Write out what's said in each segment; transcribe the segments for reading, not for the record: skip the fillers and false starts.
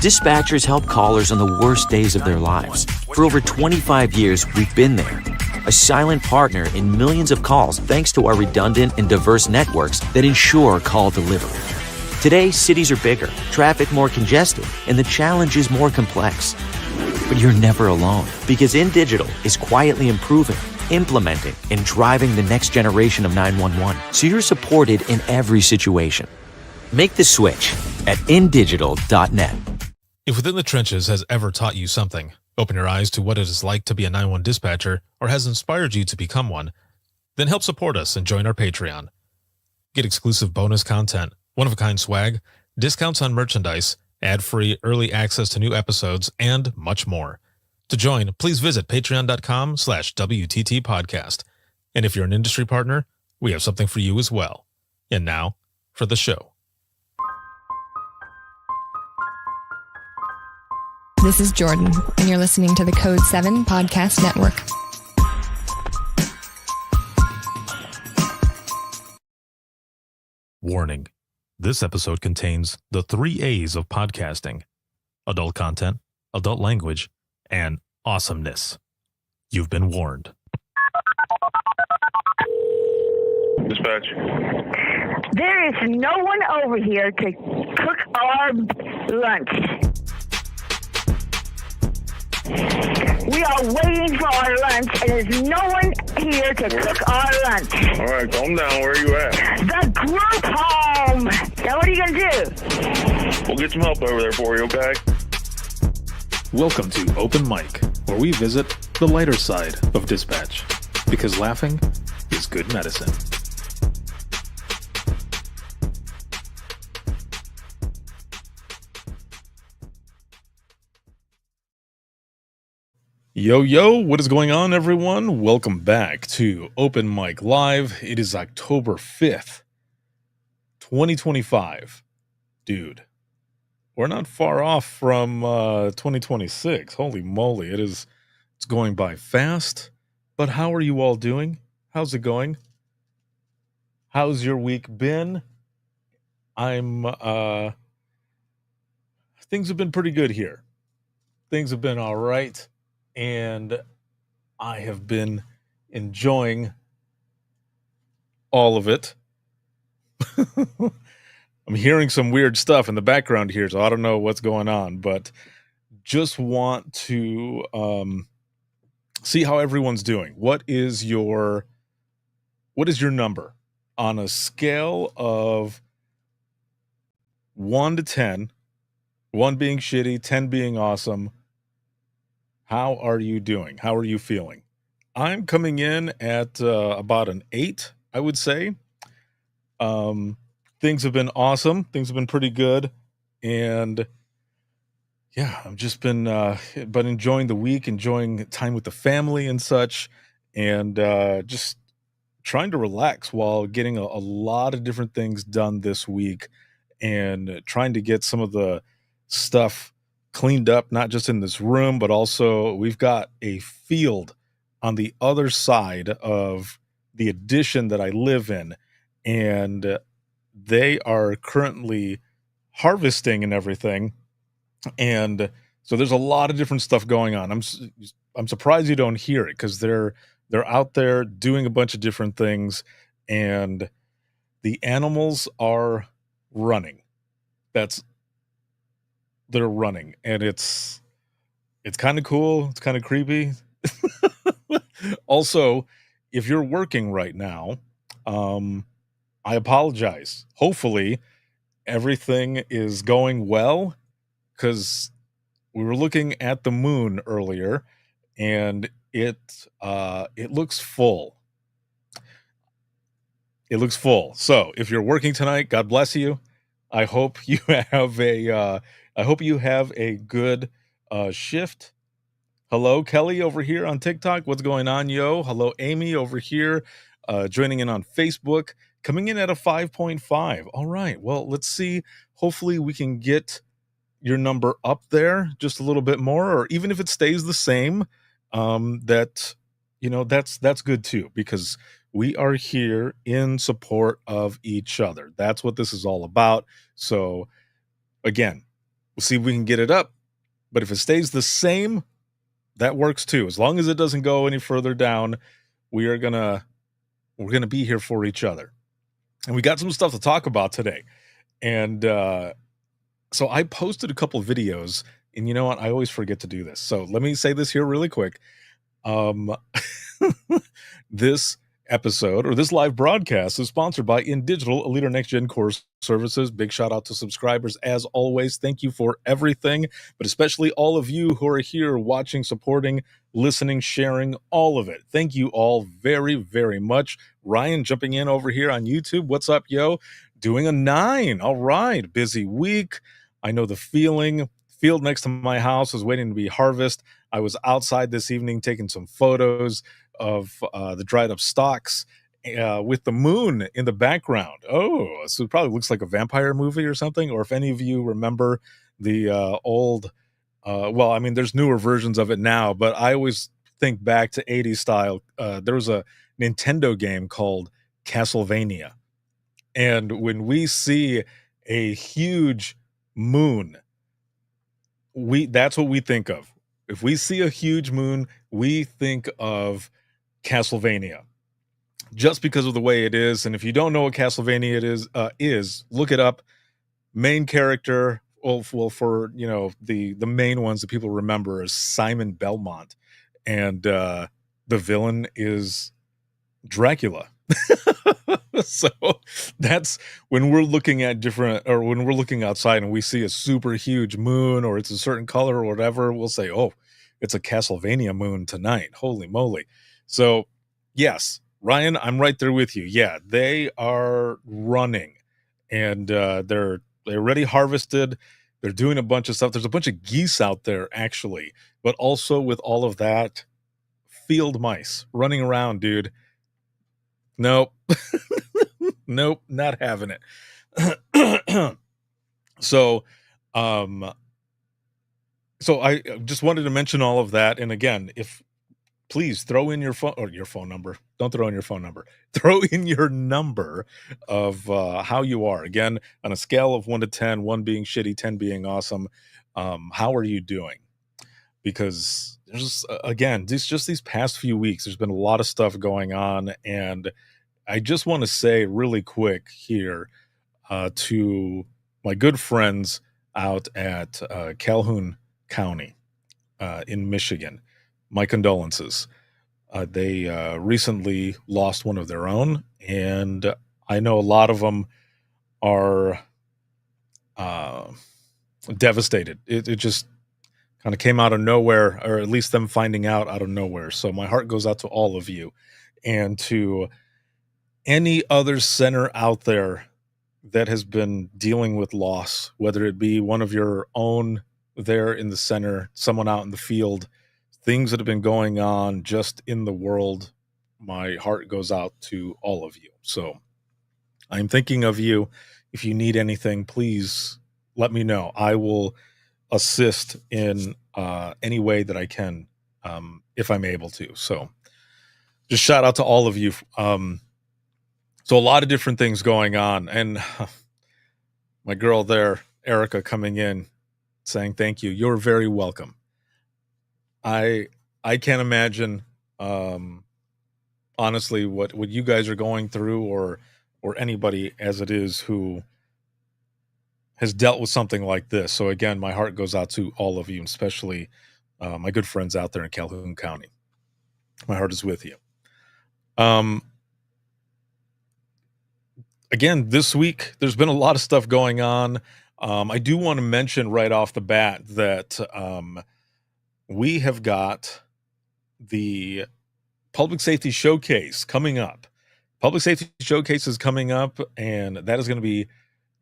Dispatchers help callers on the worst days of their lives. For over 25 years, we've been there. A silent partner in millions of calls thanks to our redundant and diverse networks that ensure call delivery. Today, cities are bigger, traffic more congested, and the challenge is more complex. But you're never alone, because InDigital is quietly improving, implementing, and driving the next generation of 911, so you're supported in every situation. Make the switch at InDigital.net. If Within the Trenches has ever taught you something, open your eyes to what it is like to be a 911 dispatcher, or has inspired you to become one, then help support us and join our Patreon. Get exclusive bonus content, one-of-a-kind swag, discounts on merchandise, ad-free early access to new episodes, and much more. To join, please visit patreon.com/WTT podcast. And if you're an industry partner, we have something for you as well. And now, for the show. This is Jordan, and you're listening to the Code 7 Podcast Network. Warning. This episode contains the 3 A's of podcasting: adult content, adult language, and awesomeness. You've been warned. Dispatch. There is no one over here to cook our lunch. We are waiting for our lunch, and there's no one here to cook our lunch. All right, calm down. Where are you at? The group home. Now, what are you going to do? We'll get some help over there for you, okay? Welcome to Open Mic, where we visit the lighter side of dispatch, because laughing is good medicine. Yo, what is going on, everyone? Welcome back to Open Mic Live. It is October 5th, 2025. Dude, we're not far off from 2026. Holy moly, it's going by fast. But how are you all doing? How's it going? How's your week been? Things have been pretty good here. Things have been all right. And I have been enjoying all of it. I'm hearing some weird stuff in the background here, so I don't know what's going on, but just want to see how everyone's doing. What is your number on a scale of 1 to 10, 1 being shitty, 10 being awesome? How are you doing? How are you feeling? I'm coming in at about an 8, I would say. Things have been awesome. Things have been pretty good. And yeah, I've just been enjoying the week, enjoying time with the family and such, and just trying to relax while getting a lot of different things done this week, and trying to get some of the stuff cleaned up, not just in this room, but also we've got a field on the other side of the addition that I live in, and they are currently harvesting and everything. And so there's a lot of different stuff going on. I'm surprised you don't hear it, because they're out there doing a bunch of different things, and the animals are running. They're running, and it's kind of cool. It's kind of creepy. Also, if you're working right now, I apologize. Hopefully everything is going well, because we were looking at the moon earlier, and it looks full. It looks full. So if you're working tonight, God bless you. I hope you have a good shift. Hello, Kelly over here on TikTok. What's going on, yo? Hello, Amy over here, joining in on Facebook, coming in at a 5.5. All right. Well, let's see. Hopefully we can get your number up there just a little bit more, or even if it stays the same, that's good too, because we are here in support of each other. That's what this is all about. So again, We'll see if we can get it up. But if it stays the same, that works too. As long as it doesn't go any further down, we're gonna be here for each other. And we got some stuff to talk about today. And so I posted a couple of videos, and you know what? I always forget to do this. So let me say this here really quick. This episode or this live broadcast is sponsored by InDigital, a leader next gen course services. Big shout out to subscribers as always. Thank you for everything, but especially all of you who are here watching, supporting, listening, sharing, all of it. Thank you all very, very much. Ryan jumping in over here on YouTube. What's up, yo? Doing a 9. All right. Busy week. I know the feeling. Field next to my house is waiting to be harvested. I was outside this evening taking some photos of the dried up stalks with the moon in the background. Oh, so it probably looks like a vampire movie or something. Or if any of you remember the old, well, I mean, there's newer versions of it now, but I always think back to 80s style. There was a Nintendo game called Castlevania. And when we see a huge moon, that's what we think of. If we see a huge moon, we think of Castlevania, just because of the way it is. And if you don't know what Castlevania it is, look it up. Main character, well, for the main ones that people remember is Simon Belmont, and the villain is Dracula. So that's when we're looking at when we're looking outside and we see a super huge moon or it's a certain color or whatever, we'll say, oh, it's a Castlevania moon tonight. Holy moly. So yes, Ryan, I'm right there with you. Yeah, they are running, and they're already harvested. They're doing a bunch of stuff. There's a bunch of geese out there actually, but also with all of that, field mice running around, dude. Nope. Nope, not having it. So I just wanted to mention all of that. And again, please throw in your phone number. Don't throw in your phone number. Throw in your number of how you are. Again, on a scale of 1 to 10, 1 being shitty, 10 being awesome. How are you doing? Because there's again, just these past few weeks, there's been a lot of stuff going on, and I just want to say really quick here to my good friends out at Calhoun County in Michigan, my condolences. They recently lost one of their own, and I know a lot of them are devastated. It just kind of came out of nowhere, or at least them finding out of nowhere. So my heart goes out to all of you, and to any other center out there that has been dealing with loss, whether it be one of your own there in the center, someone out in the field, things that have been going on just in the world. My heart goes out to all of you. So I'm thinking of you. If you need anything, please let me know. I will assist in any way that I can, if I'm able to. So just shout out to all of you. So a lot of different things going on, and my girl there, Erica, coming in saying thank you. You're very welcome. I can't imagine honestly what you guys are going through, or anybody as it is who has dealt with something like this. So again, my heart goes out to all of you, especially my good friends out there in Calhoun County. My heart is with you. Again, this week, there's been a lot of stuff going on. I do want to mention right off the bat that we have got the Public Safety Showcase coming up. Public Safety Showcase is coming up, and that is going to be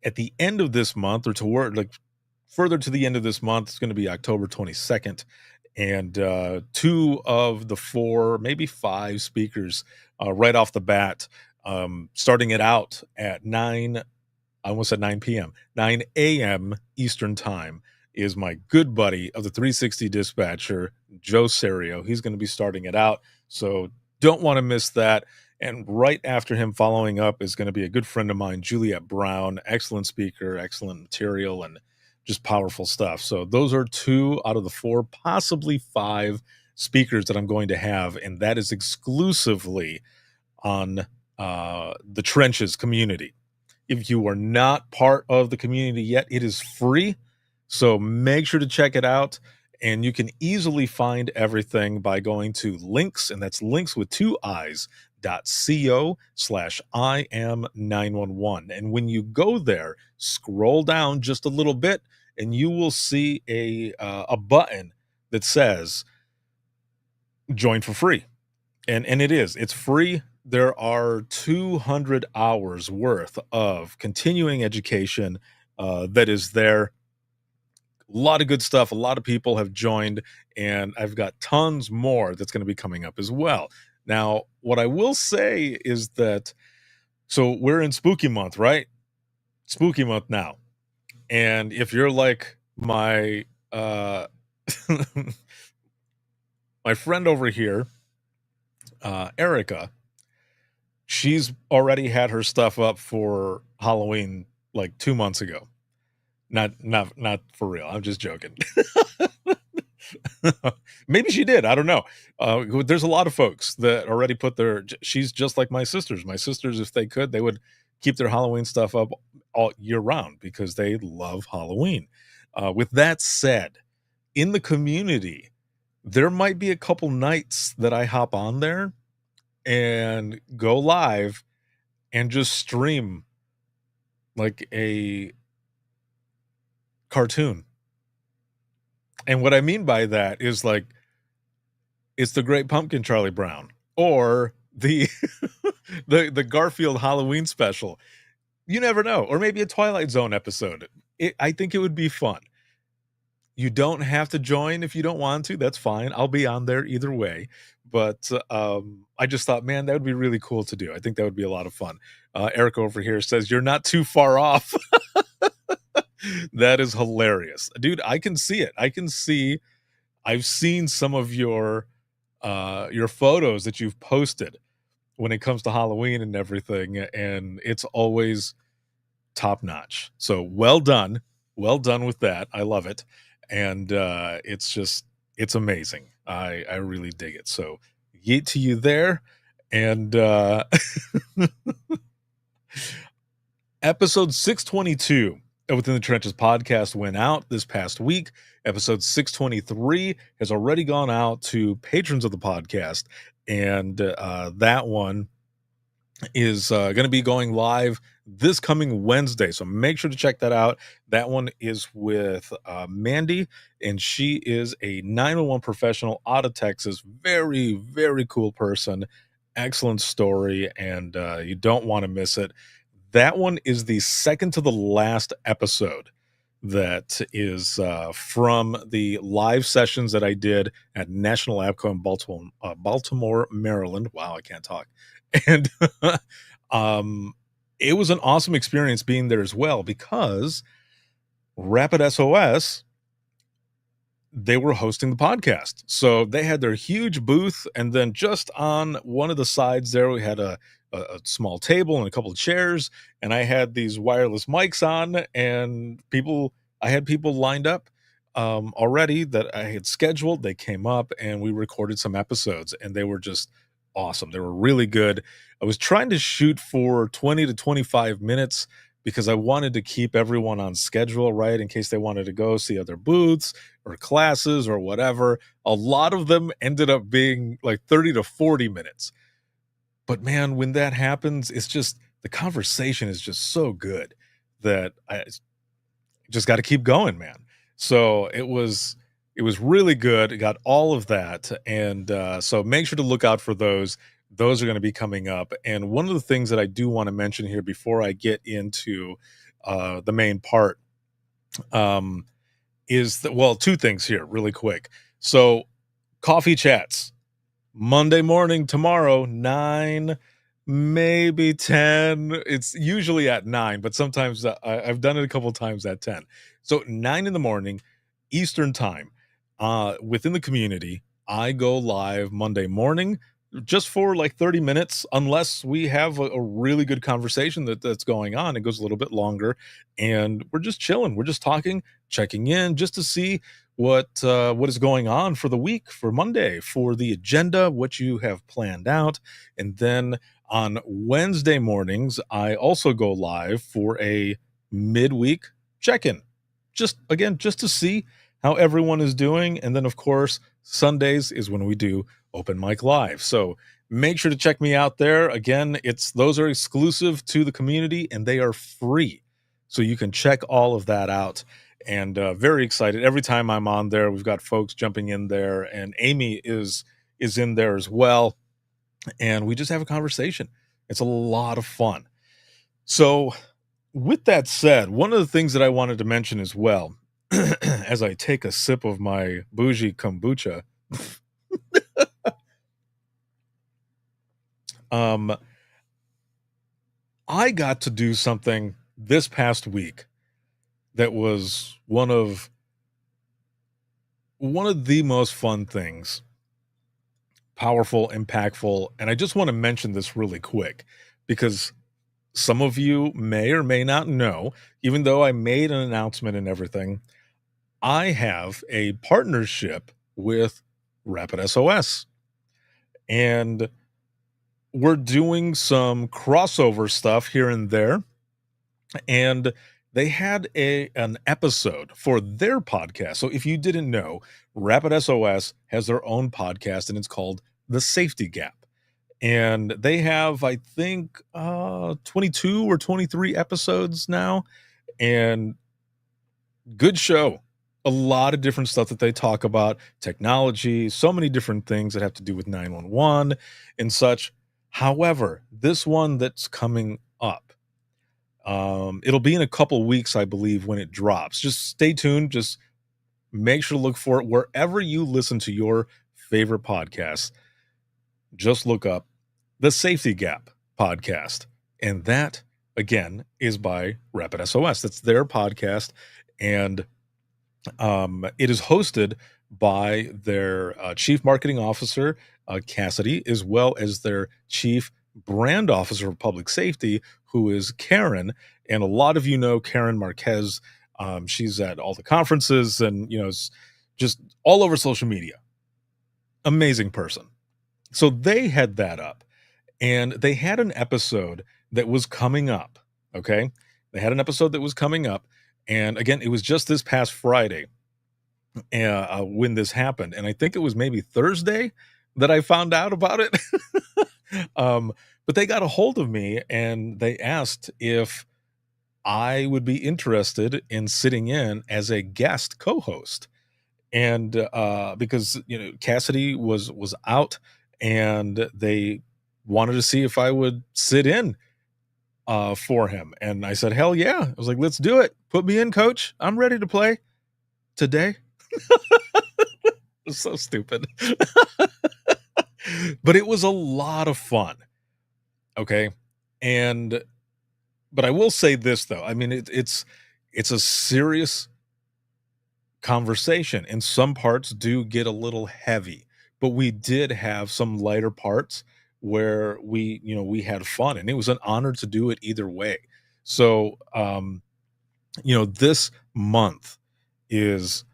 at the end of this month, or further to the end of this month. It's going to be October 22nd. And 2 of the 4, maybe 5 speakers right off the bat, starting it out at 9 p.m., 9 a.m. Eastern time, is my good buddy of the 360 dispatcher, Joe Serio. He's going to be starting it out. So don't want to miss that. And right after him, following up, is going to be a good friend of mine, Juliet Brown. Excellent speaker, excellent material, and just powerful stuff. So those are 2 out of the 4, possibly 5 speakers that I'm going to have, and that is exclusively on the Trenches community. If you are not part of the community yet, it is free. So make sure to check it out. And you can easily find everything by going to links, and that's links with 2 eyes.co/IAM911. And when you go there, scroll down just a little bit, and you will see a button that says join for free. And it's free. There are 200 hours worth of continuing education that is there. A lot of good stuff. A lot of people have joined, and I've got tons more that's going to be coming up as well. Now, what I will say is that, so we're in spooky month, right? Spooky month now. And if you're like my my friend over here, Erica, she's already had her stuff up for Halloween like 2 months ago. Not for real. I'm just joking. Maybe she did. I don't know. There's a lot of folks that already put their. She's just like my sisters. My sisters, if they could, they would keep their Halloween stuff up all year round because they love Halloween. With that said, in the community, there might be a couple nights that I hop on there and go live and just stream like a cartoon. And what I mean by that is like it's the Great Pumpkin Charlie Brown or the the Garfield Halloween special. You never know. Or maybe a Twilight Zone episode. I think it would be fun. You don't have to join if you don't want to. That's fine. I'll be on there either way. But I just thought, man, that would be really cool to do. I think that would be a lot of fun. Eric over here says, you're not too far off. That is hilarious. Dude, I can see it. I've seen some of your photos that you've posted when it comes to Halloween and everything, and it's always top notch. So well done with that. I love it. And it's amazing. I really dig it. So yeet to you there. And episode 622 Within the Trenches podcast went out this past week. Episode 623 has already gone out to patrons of the podcast, and that one is going to be going live this coming Wednesday. So make sure to check that out. That one is with Mandy, and she is a 911 professional out of Texas. Very, very cool person. Excellent story, and you don't want to miss it. That one is the second to the last episode that is from the live sessions that I did at National APCO in Baltimore, Maryland. Wow, I can't talk. And it was an awesome experience being there as well because Rapid SOS, they were hosting the podcast. So they had their huge booth, and then just on one of the sides there, we had a small table and a couple of chairs, and I had these wireless mics on, and I had people lined up already that I had scheduled. They came up and we recorded some episodes, and they were just awesome. They were really good. I was trying to shoot for 20 to 25 minutes because I wanted to keep everyone on schedule, right? In case they wanted to go see other booths or classes or whatever. A lot of them ended up being like 30 to 40 minutes. But man, when that happens, it's just, the conversation is just so good that I just got to keep going, man. So it was really good. It got all of that. And so make sure to look out for those. Those are going to be coming up. And one of the things that I do want to mention here before I get into the main part is that, well, two things here really quick. So coffee chats. Monday morning tomorrow, 9, maybe 10. It's usually at 9, but sometimes I've done it a couple times at 10. So 9 in the morning, Eastern time, within the community, I go live Monday morning just for like 30 minutes, unless we have a really good conversation that's going on. It goes a little bit longer, and we're just chilling. We're just talking, checking in just to see what is going on for the week, for Monday, for the agenda, what you have planned out. And then on Wednesday mornings, I also go live for a midweek check-in. Just to see how everyone is doing. And then of course, Sundays is when we do open mic live. So make sure to check me out there. Again, those are exclusive to the community and they are free. So you can check all of that out. And very excited. Every time I'm on there, we've got folks jumping in there, and Amy is in there as well. And we just have a conversation. It's a lot of fun. So with that said, one of the things that I wanted to mention as well, as I take a sip of my bougie kombucha, I got to do something this past week that was one of the most fun things, powerful, impactful. And I just want to mention this really quick because some of you may or may not know, even though I made an announcement and everything, I have a partnership with Rapid SOS. And we're doing some crossover stuff here and there. And they had an episode for their podcast. So if you didn't know, Rapid SOS has their own podcast, and it's called The Safety Gap. And they have, I think, 22 or 23 episodes now. And good show. A lot of different stuff that they talk about, technology, so many different things that have to do with 911 and such. However, this one that's coming up, it'll be in a couple weeks, I believe, when it drops. Just stay tuned. Just make sure to look for it wherever you listen to your favorite podcasts. Just look up the Safety Gap podcast. And that, again, is by Rapid SOS. That's their podcast. And it is hosted by their chief marketing officer, Cassidy, as well as their chief brand officer of public safety, who is Karen. And a lot of you know Karen Marquez. She's at all the conferences and, is just all over social media. Amazing person. So they had that up, and they had an episode that was coming up. Okay. They had an episode that was coming up. And again, it was just this past Friday when this happened. And I think it was maybe Thursday that I found out about it. But they got a hold of me and they asked if I would be interested in sitting in as a guest co-host. And because, Cassidy was out, and they wanted to see if I would sit in for him. And I said, hell yeah. I was like, let's do it. Put me in, coach. I'm ready to play today. So stupid. But it was a lot of fun. Okay. But I will say this though. I mean, it's a serious conversation, and some parts do get a little heavy, but we did have some lighter parts where we had fun, and it was an honor to do it either way. So, this month is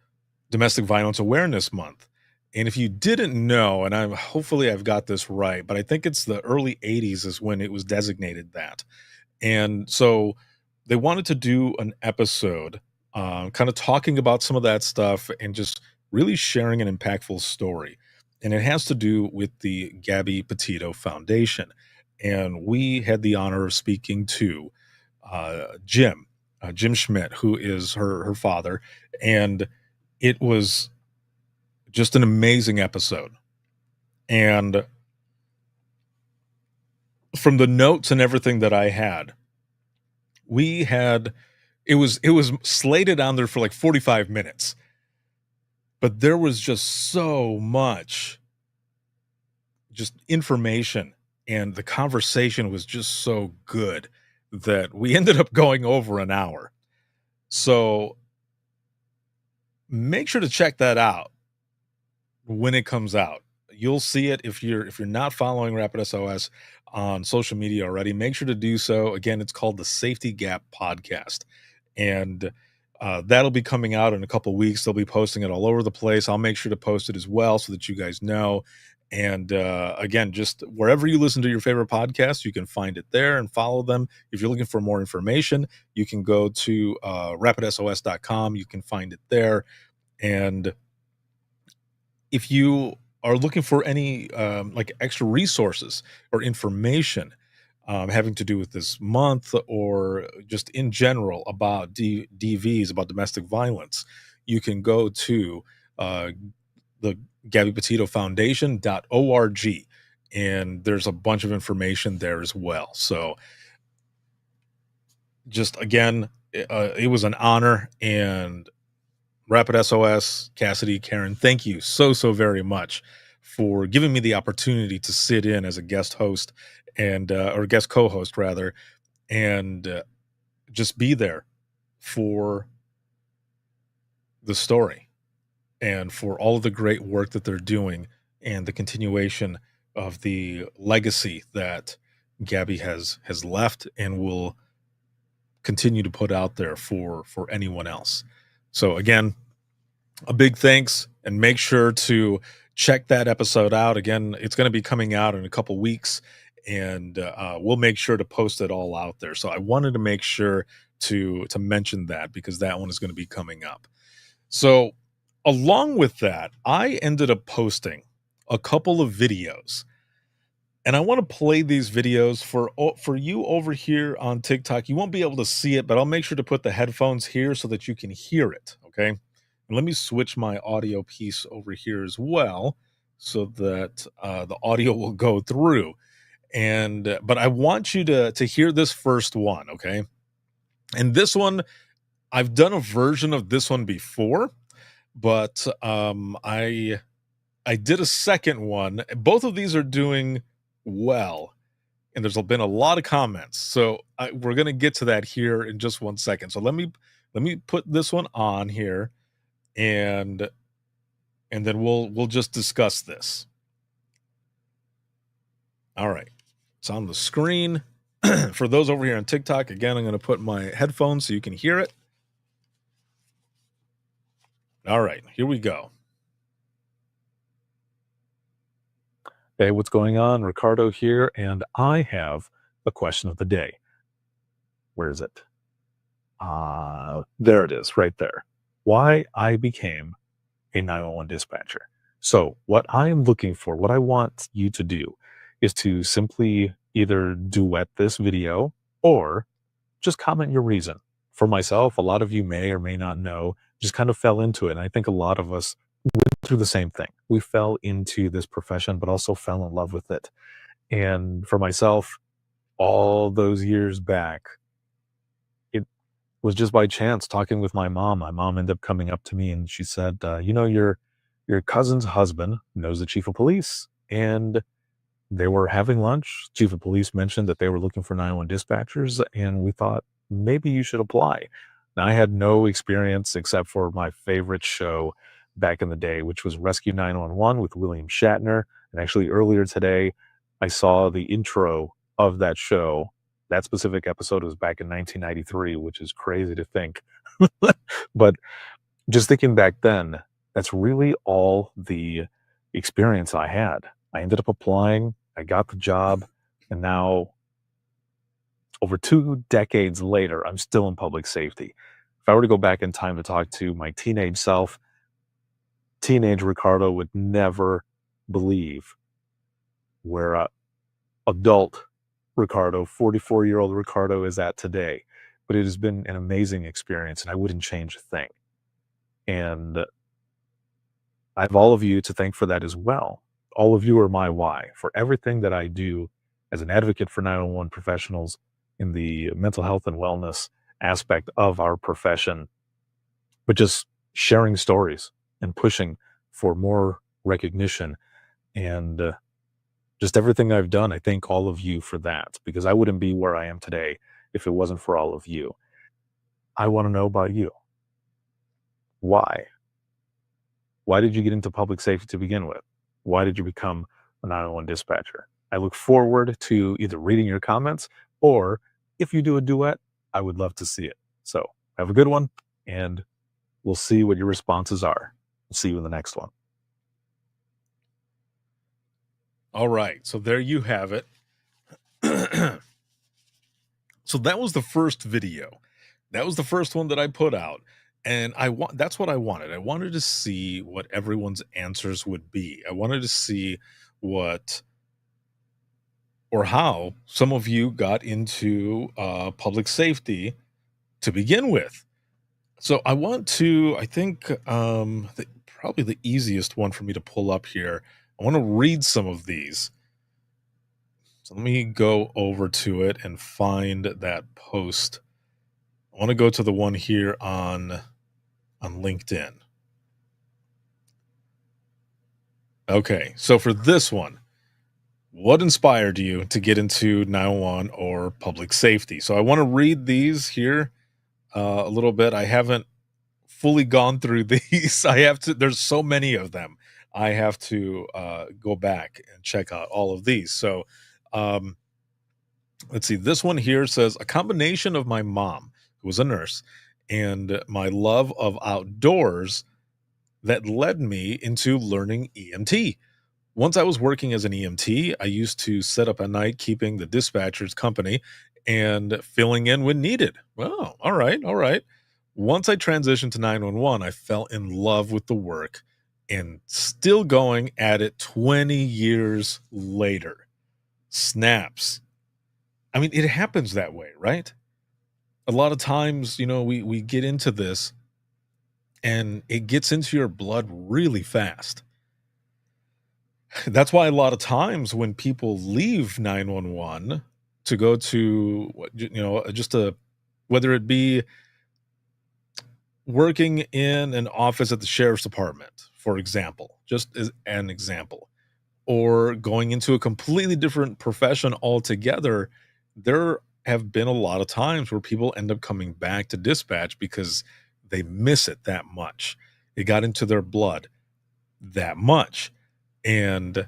Domestic Violence Awareness Month. And if you didn't know, and hopefully I've got this right, but I think it's the early 80s is when it was designated that. And so they wanted to do an episode kind of talking about some of that stuff and just really sharing an impactful story. And it has to do with the Gabby Petito Foundation. And we had the honor of speaking to Jim Schmidt, who is her father. And it was just an amazing episode. And from the notes and everything that I had, it was slated on there for like 45 minutes. But there was just so much just information, and the conversation was just so good that we ended up going over an hour. So make sure to check that out when it comes out. you'll see it if you're not following Rapid SOS on social media already. Make sure to do so. Again, it's called the Safety Gap Podcast, and that'll be coming out in a couple weeks. They'll be posting it all over the place. I'll make sure to post it as well so that you guys know. And again, just wherever you listen to your favorite podcast, you can find it there and follow them. If you're looking for more information, you can go to rapidsos.com. You can find it there. And if you are looking for any like extra resources or information having to do with this month or just in general about DVs, about domestic violence, you can go to the Gabby Petito Foundation.org, and there's a bunch of information there as well. So just again, it was an honor, and Rapid SOS, Cassidy, Karen, thank you so very much for giving me the opportunity to sit in as a guest host and or guest co-host rather, and just be there for the story and for all of the great work that they're doing and the continuation of the legacy that Gabby has left and will continue to put out there for anyone else. So again, a big thanks, and make sure to check that episode out. Again, it's going to be coming out in a couple weeks, and we'll make sure to post it all out there. So I wanted to make sure to mention that, because that one is going to be coming up. So along with that, I ended up posting a couple of videos, and I want to play these videos for you over here on TikTok. You won't be able to see it, but I'll make sure to put the headphones here so that you can hear it. Okay. And let me switch my audio piece over here as well so that the audio will go through. And but I want you to hear this first one. Okay. And this one, I've done a version of this one before, but I did a second one. Both of these are doing well, and there's been a lot of comments, so we're going to get to that here in just 1 second. So let me put this one on here, and then we'll just discuss this. All right, it's on the screen. For those over here on TikTok, again, I'm going to put my headphones so you can hear it. All right, here we go. Hey, what's going on? Ricardo here, and I have a question of the day. Where is it? There it is, right there. Why I became a 911 dispatcher. So what I am looking for, what I want you to do, is to simply either duet this video or just comment your reason. For myself, a lot of you may or may not know, just kind of fell into it, and I think a lot of us went through the same thing. We fell into this profession, but also fell in love with it. And for myself, all those years back, it was just by chance talking with my mom. My mom ended up coming up to me and she said, your cousin's husband knows the chief of police. And they were having lunch. Chief of police mentioned that they were looking for 911 dispatchers, and we thought maybe you should apply. Now, I had no experience except for my favorite show back in the day, which was Rescue 911 with William Shatner. And actually earlier today, I saw the intro of that show. That specific episode was back in 1993, which is crazy to think. But just thinking back then, that's really all the experience I had. I ended up applying, I got the job, and now over 2 decades later, I'm still in public safety. If I were to go back in time to talk to my teenage self, teenage Ricardo would never believe where adult Ricardo, 44-year-old Ricardo is at today. But it has been an amazing experience, and I wouldn't change a thing. And I have all of you to thank for that as well. All of you are my why for everything that I do as an advocate for 911 professionals in the mental health and wellness aspect of our profession, but just sharing stories and pushing for more recognition and just everything I've done. I thank all of you for that, because I wouldn't be where I am today if it wasn't for all of you. I want to know about you. Why? Why did you get into public safety to begin with? Why did you become a 911 dispatcher? I look forward to either reading your comments, or if you do a duet, I would love to see it. So have a good one, and we'll see what your responses are. We'll see you in the next one. All right. So there you have it. So that was the first video. That was the first one that I put out. And that's what I wanted. I wanted to see what everyone's answers would be. I wanted to see what or how some of you got into public safety to begin with. So I think probably the easiest one for me to pull up here, I want to read some of these. So let me go over to it and find that post. I want to go to the one here on LinkedIn. Okay, so for this one, what inspired you to get into 911 or public safety? So I want to read these here a little bit. I haven't fully gone through these. There's so many of them. I have to go back and check out all of these. So let's see. This one here says, a combination of my mom, who was a nurse, and my love of outdoors that led me into learning EMT. Once I was working as an EMT, I used to sit up at night keeping the dispatcher's company and filling in when needed. Well, all right. Once I transitioned to 911, I fell in love with the work and still going at it 20 years later. Snaps. I mean, it happens that way, right? A lot of times, we get into this and it gets into your blood really fast. That's why a lot of times when people leave 911 to go to, whether it be working in an office at the sheriff's department, for example, just as an example, or going into a completely different profession altogether, there have been a lot of times where people end up coming back to dispatch because they miss it that much. It got into their blood that much. And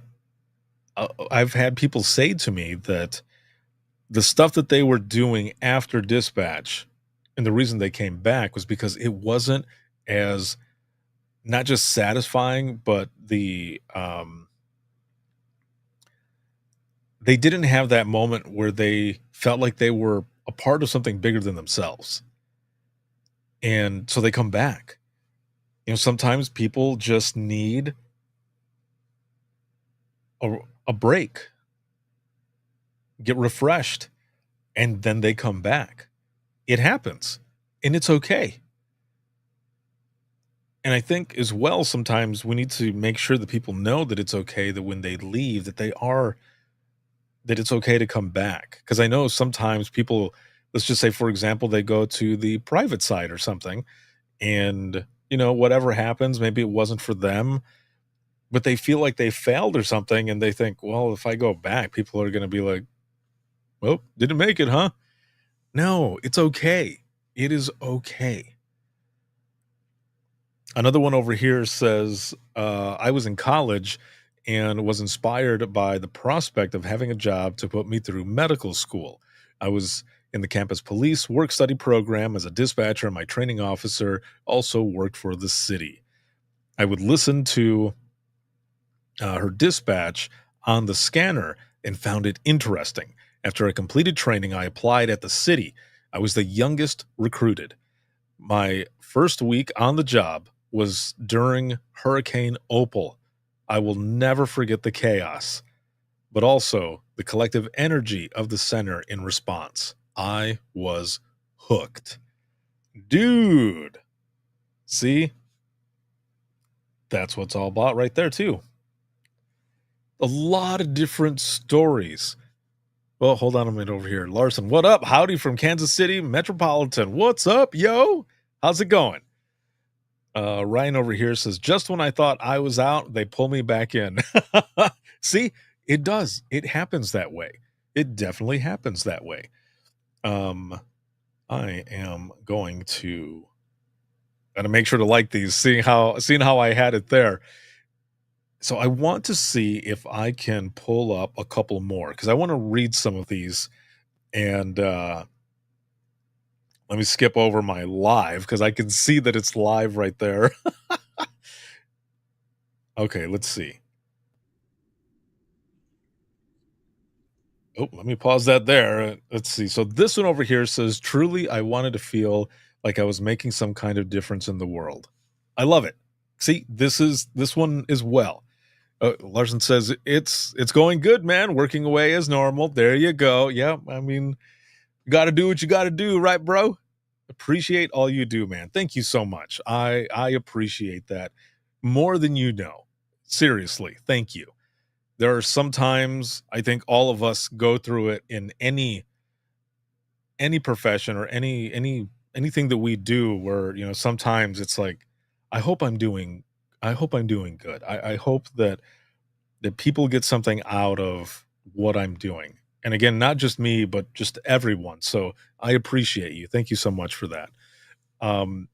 I've had people say to me that the stuff that they were doing after dispatch, and the reason they came back was because it wasn't as not just satisfying, but they didn't have that moment where they felt like they were a part of something bigger than themselves. And so they come back. Sometimes people just need a break, get refreshed, and then they come back. It happens, and it's okay. And I think as well, sometimes we need to make sure that people know that it's okay, that when they leave, that it's okay to come back. Because I know sometimes people, let's just say, for example, they go to the private side or something, and whatever happens, maybe it wasn't for them, but they feel like they failed or something, and they think, well, if I go back, people are going to be like, well, didn't make it, huh? No, it's okay. It is okay. Another one over here says, I was in college and was inspired by the prospect of having a job to put me through medical school. I was in the campus police work-study program as a dispatcher, and my training officer also worked for the city. I would listen to her dispatch on the scanner and found it interesting. After I completed training, I applied at the city. I was the youngest recruited. My first week on the job was during Hurricane Opal. I will never forget the chaos, but also the collective energy of the center in response. I was hooked. Dude, see? That's what it's all about right there, too. A lot of different stories. Well, hold on a minute over here. Larson, what up? Howdy from Kansas City Metropolitan. What's up, yo? How's it going? Ryan over here says, just when I thought I was out, they pull me back in. See, it does. It happens that way. It definitely happens that way. I am going to gotta make sure to like these, seeing how I had it there. So I want to see if I can pull up a couple more because I want to read some of these. And let me skip over my live because I can see that it's live right there. Okay, let's see. Oh, let me pause that there. Let's see. So this one over here says, "Truly, I wanted to feel like I was making some kind of difference in the world." I love it. See, this one as well. Larson says, "It's going good, man. Working away as normal." There you go. Yeah, I mean, you got to do what you got to do, right, bro? Appreciate all you do, man. Thank you so much. I appreciate that more than you know. Seriously, thank you. There are sometimes I think all of us go through it in any profession or anything that we do where, sometimes it's like, I hope I'm doing I hope I'm doing good. I hope that people get something out of what I'm doing. And again, not just me, but just everyone. So I appreciate you. Thank you so much for that. Um,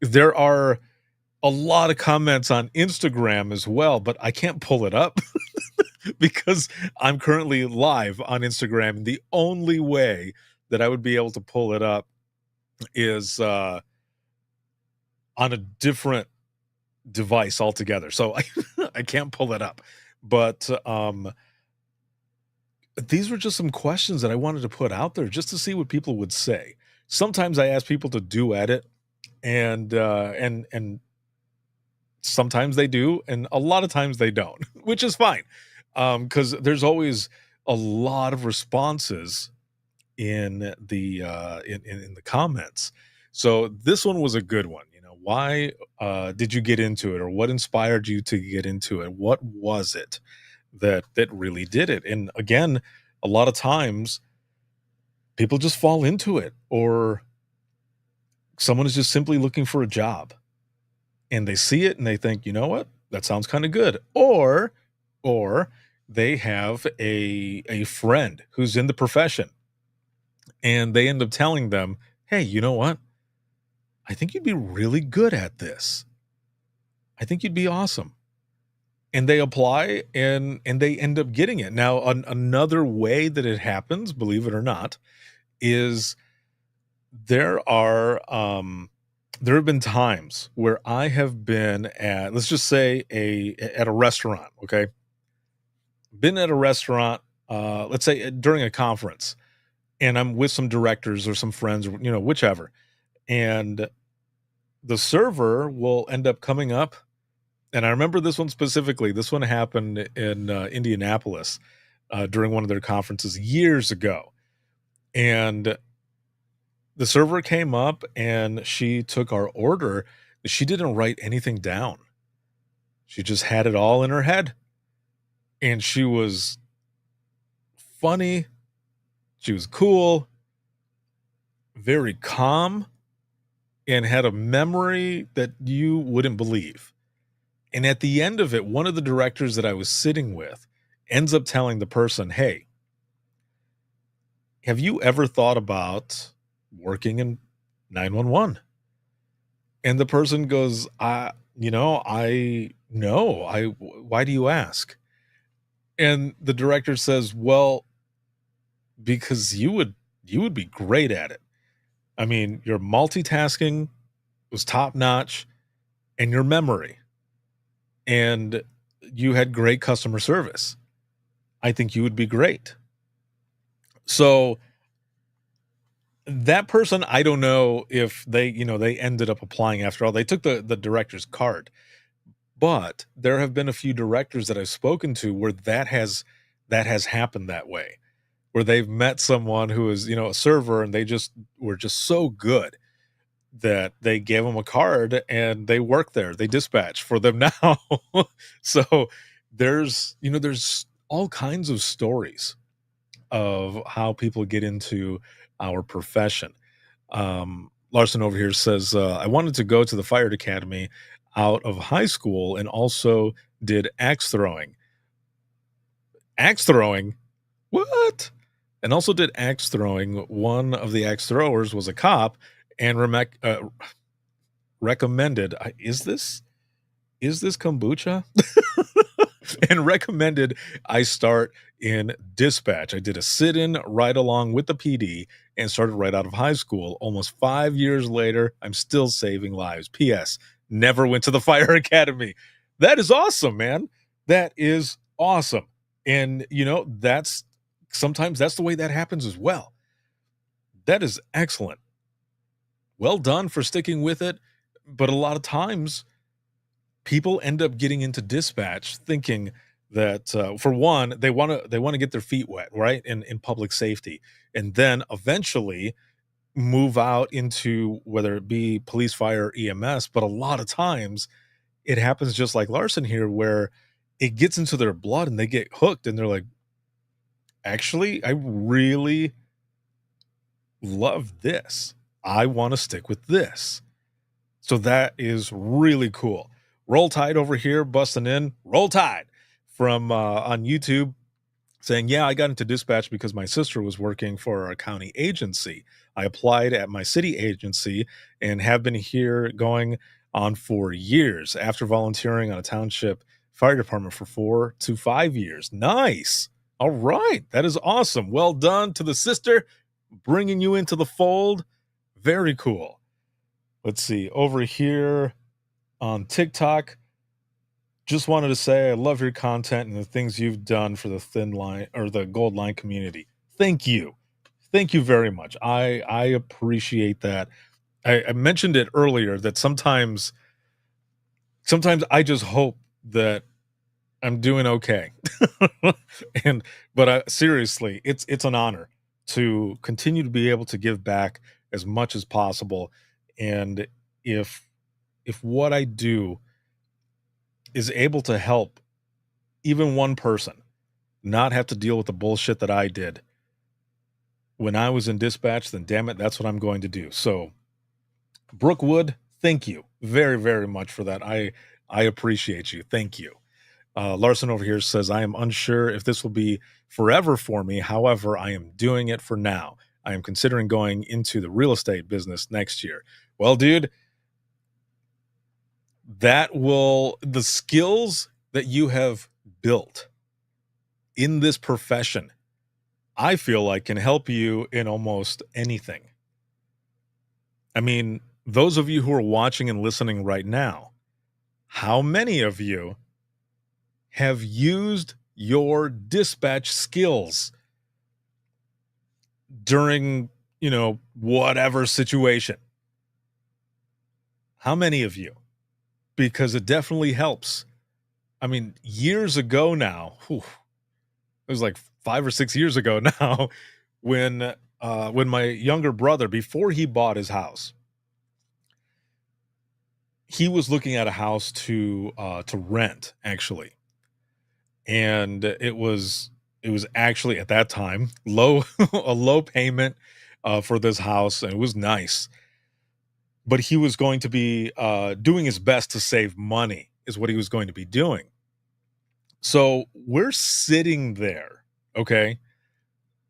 there are a lot of comments on Instagram as well, but I can't pull it up because I'm currently live on Instagram. And the only way that I would be able to pull it up is on a different device altogether. So I can't pull it up. But these were just some questions that I wanted to put out there just to see what people would say. Sometimes I ask people to duet it, and sometimes they do, and a lot of times they don't, which is fine, because there's always a lot of responses in the in the comments. So this one was a good one. Why did you get into it, or what inspired you to get into it? What was it that really did it? And again, a lot of times people just fall into it, or someone is just simply looking for a job and they see it and they think, you know what, that sounds kind of good. Or they have a friend who's in the profession and they end up telling them, hey, you know what? I think you'd be really good at this. I think you'd be awesome. And they apply and they end up getting it. Now, another way that it happens, believe it or not, is there have been times where I have been at, let's just say at a restaurant, okay? Been at a restaurant, let's say during a conference, and I'm with some directors or some friends, or, whichever. And the server will end up coming up. And I remember this one specifically. This one happened in Indianapolis during one of their conferences years ago. And the server came up and she took our order. She didn't write anything down. She just had it all in her head. And she was funny. She was cool, very calm, and had a memory that you wouldn't believe. And at the end of it, one of the directors that I was sitting with ends up telling the person, hey, have you ever thought about working in 911? And the person goes, why do you ask? And the director says, well, because you would be great at it. I mean, your multitasking was top notch, and your memory, and you had great customer service. I think you would be great. So that person, I don't know if they ended up applying after all. They took the director's card, but there have been a few directors that I've spoken to where that has happened that way, where they've met someone who is, a server, and they just were just so good that they gave them a card and they work there. They dispatch for them now. So there's all kinds of stories of how people get into our profession. Larson over here says, I wanted to go to the fire academy out of high school and also did axe throwing. Axe throwing? What? And also did axe throwing. One of the axe throwers was a cop and recommended, is this kombucha? and recommended I start in dispatch. I did a sit-in right along with the PD and started right out of high school. Almost 5 years later, I'm still saving lives. P.S. Never went to the fire academy. That is awesome, man. That is awesome. And, sometimes that's the way that happens as well. That is excellent. Well done for sticking with it. But a lot of times, people end up getting into dispatch thinking that, for one, they want to get their feet wet, right, in public safety, and then eventually move out into whether it be police, fire, EMS. But a lot of times, it happens just like Larson here, where it gets into their blood and they get hooked, and they're like, actually, I really love this. I want to stick with this. So that is really cool. Roll Tide over here, busting in. Roll Tide from on YouTube, saying, yeah, I got into dispatch because my sister was working for a county agency. I applied at my city agency and have been here going on for years after volunteering on a township fire department for 4 to 5 years. Nice. All right. That is awesome. Well done to the sister, bringing you into the fold. Very cool. Let's see. Over here on TikTok, just wanted to say I love your content and the things you've done for the thin line or the gold line community. Thank you. Thank you very much. I appreciate that. I mentioned it earlier that sometimes I just hope that I'm doing okay. But seriously, it's an honor to continue to be able to give back as much as possible. And if what I do is able to help even one person not have to deal with the bullshit that I did when I was in dispatch, then damn it, that's what I'm going to do. So Brookwood, thank you very, very much for that. I appreciate you. Thank you. Larson over here says, I am unsure if this will be forever for me. However, I am doing it for now. I am considering going into the real estate business next year. Well, dude, the skills that you have built in this profession, I feel like can help you in almost anything. I mean, those of you who are watching and listening right now, how many of you have used your dispatch skills during, whatever situation? How many of you? Because it definitely helps. I mean, years ago now, it was like 5 or 6 years ago now, when my younger brother, before he bought his house, he was looking at a house to rent, actually. And it was actually at that time a low payment for this house, and it was nice. But he was going to be doing his best to save money, is what he was going to be doing. So we're sitting there, okay?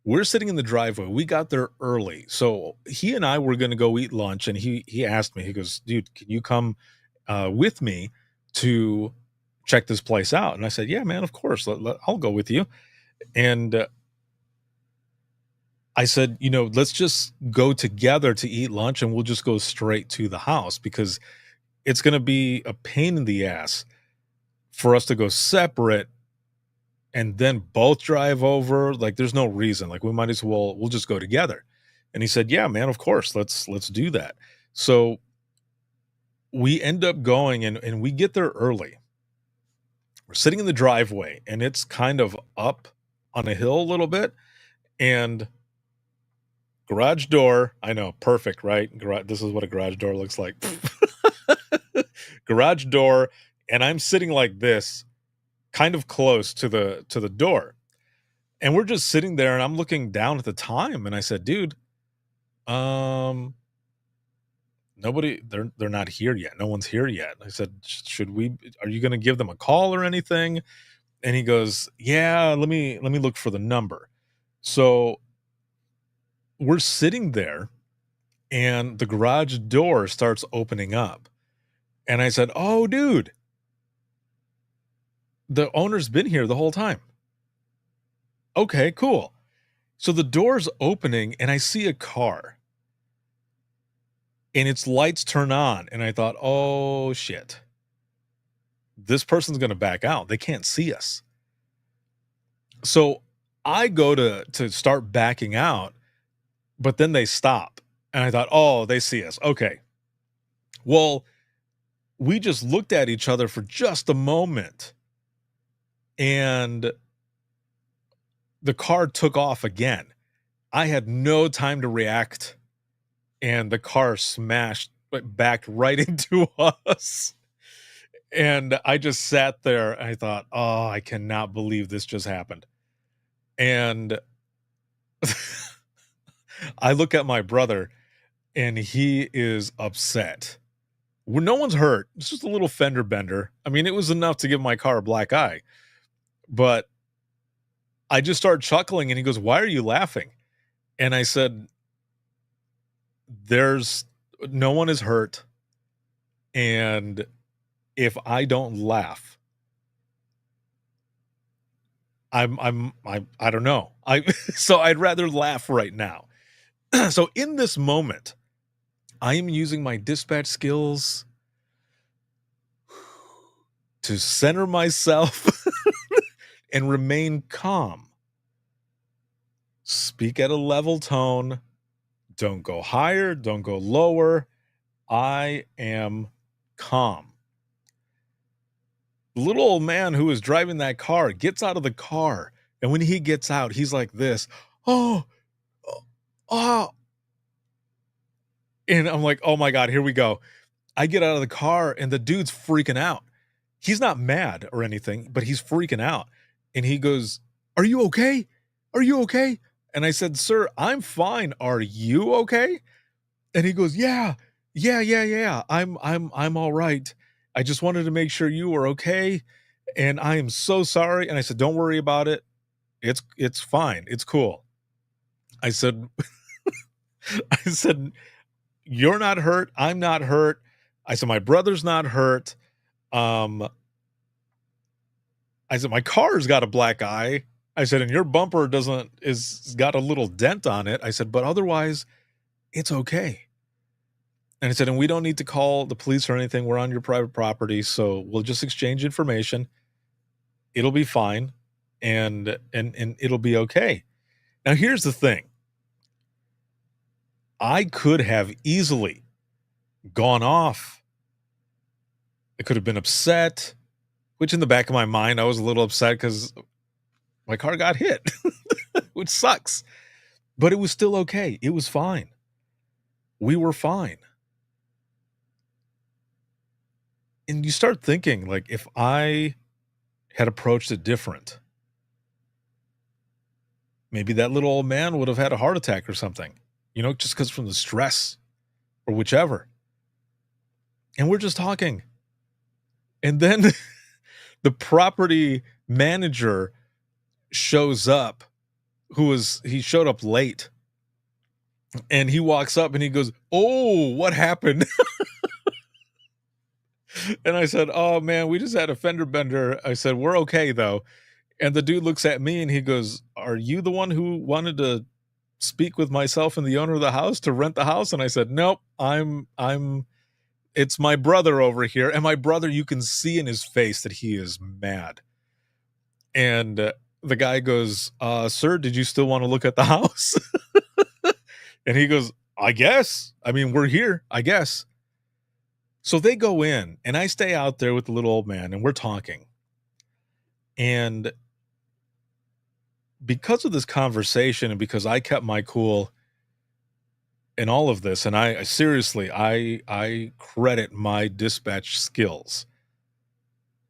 We're sitting in the driveway. We got there early. So he and I were going to go eat lunch, and he asked me, he goes, dude, can you come with me to check this place out? And I said, yeah, man, of course. I'll go with you. And I said, let's just go together to eat lunch, and we'll just go straight to the house, because it's going to be a pain in the ass for us to go separate and then both drive over. Like, there's no reason. Like, we might as well, we'll just go together. And he said, yeah, man, of course. Let's do that. So we end up going, and we get there early. We're sitting in the driveway, and it's kind of up on a hill a little bit, and garage door. I know, perfect, right? This is what a garage door looks like. Garage door, and I'm sitting like this, kind of close to the door. And we're just sitting there, and I'm looking down at the time, and I said, dude, nobody, they're not here yet. No one's here yet. I said, are you going to give them a call or anything? And he goes, yeah, let me look for the number. So we're sitting there, and the garage door starts opening up. And I said, oh, dude, the owner's been here the whole time. Okay, cool. So the door's opening and I see a car and its lights turn on. And I thought, oh shit, this person's going to back out. They can't see us. So I go to start backing out, but then they stop. And I thought, oh, they see us. Okay. Well, we just looked at each other for just a moment and the car took off again. I had no time to react and the car smashed, but backed right into us. And I just sat there and I thought, oh, I cannot believe this just happened. And I look at my brother and he is upset. No one's hurt. It's just a little fender bender. I mean, it was enough to give my car a black eye. But I just started chuckling and he goes, why are you laughing? And I said, no one is hurt. And if I don't laugh, I don't know. So I'd rather laugh right now. So in this moment, I am using my dispatch skills to center myself and remain calm. Speak at a level tone. Don't go higher. Don't go lower. I am calm. The little old man who is driving that car gets out of the car. And when he gets out, he's like this. Oh. And I'm like, oh my God, here we go. I get out of the car and the dude's freaking out. He's not mad or anything, but he's freaking out. And he goes, are you okay? Are you okay? And I said, sir, I'm fine. Are you okay? And he goes, yeah. I'm all right. I just wanted to make sure you were okay. And I am so sorry. And I said, don't worry about it. It's fine. It's cool. I said, you're not hurt. I'm not hurt. I said, my brother's not hurt. I said, my car's got a black eye. I said, and your bumper is got a little dent on it. I said, but otherwise it's okay. And I said, and we don't need to call the police or anything. We're on your private property. So we'll just exchange information. It'll be fine. And it'll be okay. Now here's the thing. I could have easily gone off. I could have been upset, which in the back of my mind, I was a little upset because my car got hit, which sucks. But it was still okay. It was fine. We were fine. And you start thinking, like, if I had approached it different, maybe that little old man would have had a heart attack or something. Just because from the stress or whichever. And we're just talking. And then the property manager shows up, he showed up late. And he walks up and he goes, oh, what happened? And I said, oh man, we just had a fender bender. I said, we're okay though. And the dude looks at me and he goes, are you the one who wanted to speak with myself and the owner of the house to rent the house? And I said, nope, it's my brother over here. And my brother, you can see in his face that he is mad. And the guy goes, sir, did you still want to look at the house? And he goes, I guess. I mean, we're here, I guess. So they go in and I stay out there with the little old man and we're talking. And because of this conversation and because I kept my cool in all of this, and I seriously, I credit my dispatch skills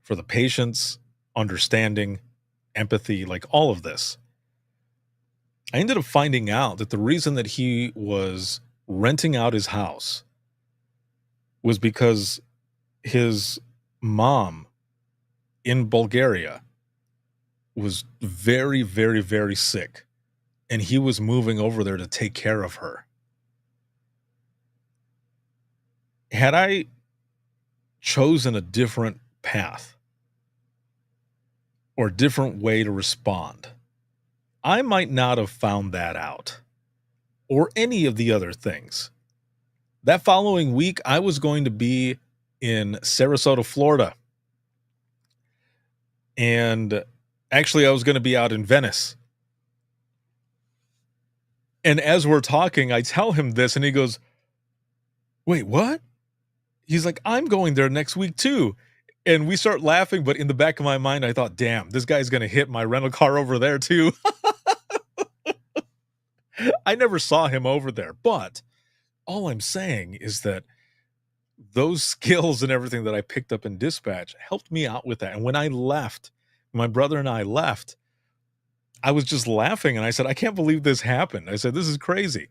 for the patience, understanding, empathy, like all of this. I ended up finding out that the reason that he was renting out his house was because his mom in Bulgaria was very, very, very sick. And he was moving over there to take care of her. Had I chosen a different path, or different way to respond. I might not have found that out, or any of the other things. That following week, I was going to be in Sarasota, Florida. And actually, I was going to be out in Venice. And as we're talking, I tell him this, and he goes, "Wait, what?" He's like, "I'm going there next week too." And we start laughing, but in the back of my mind, I thought, damn, this guy's going to hit my rental car over there too. I never saw him over there, but all I'm saying is that those skills and everything that I picked up in dispatch helped me out with that. And when I left, my brother and I left, I was just laughing, and I said, "I can't believe this happened." I said, "This is crazy."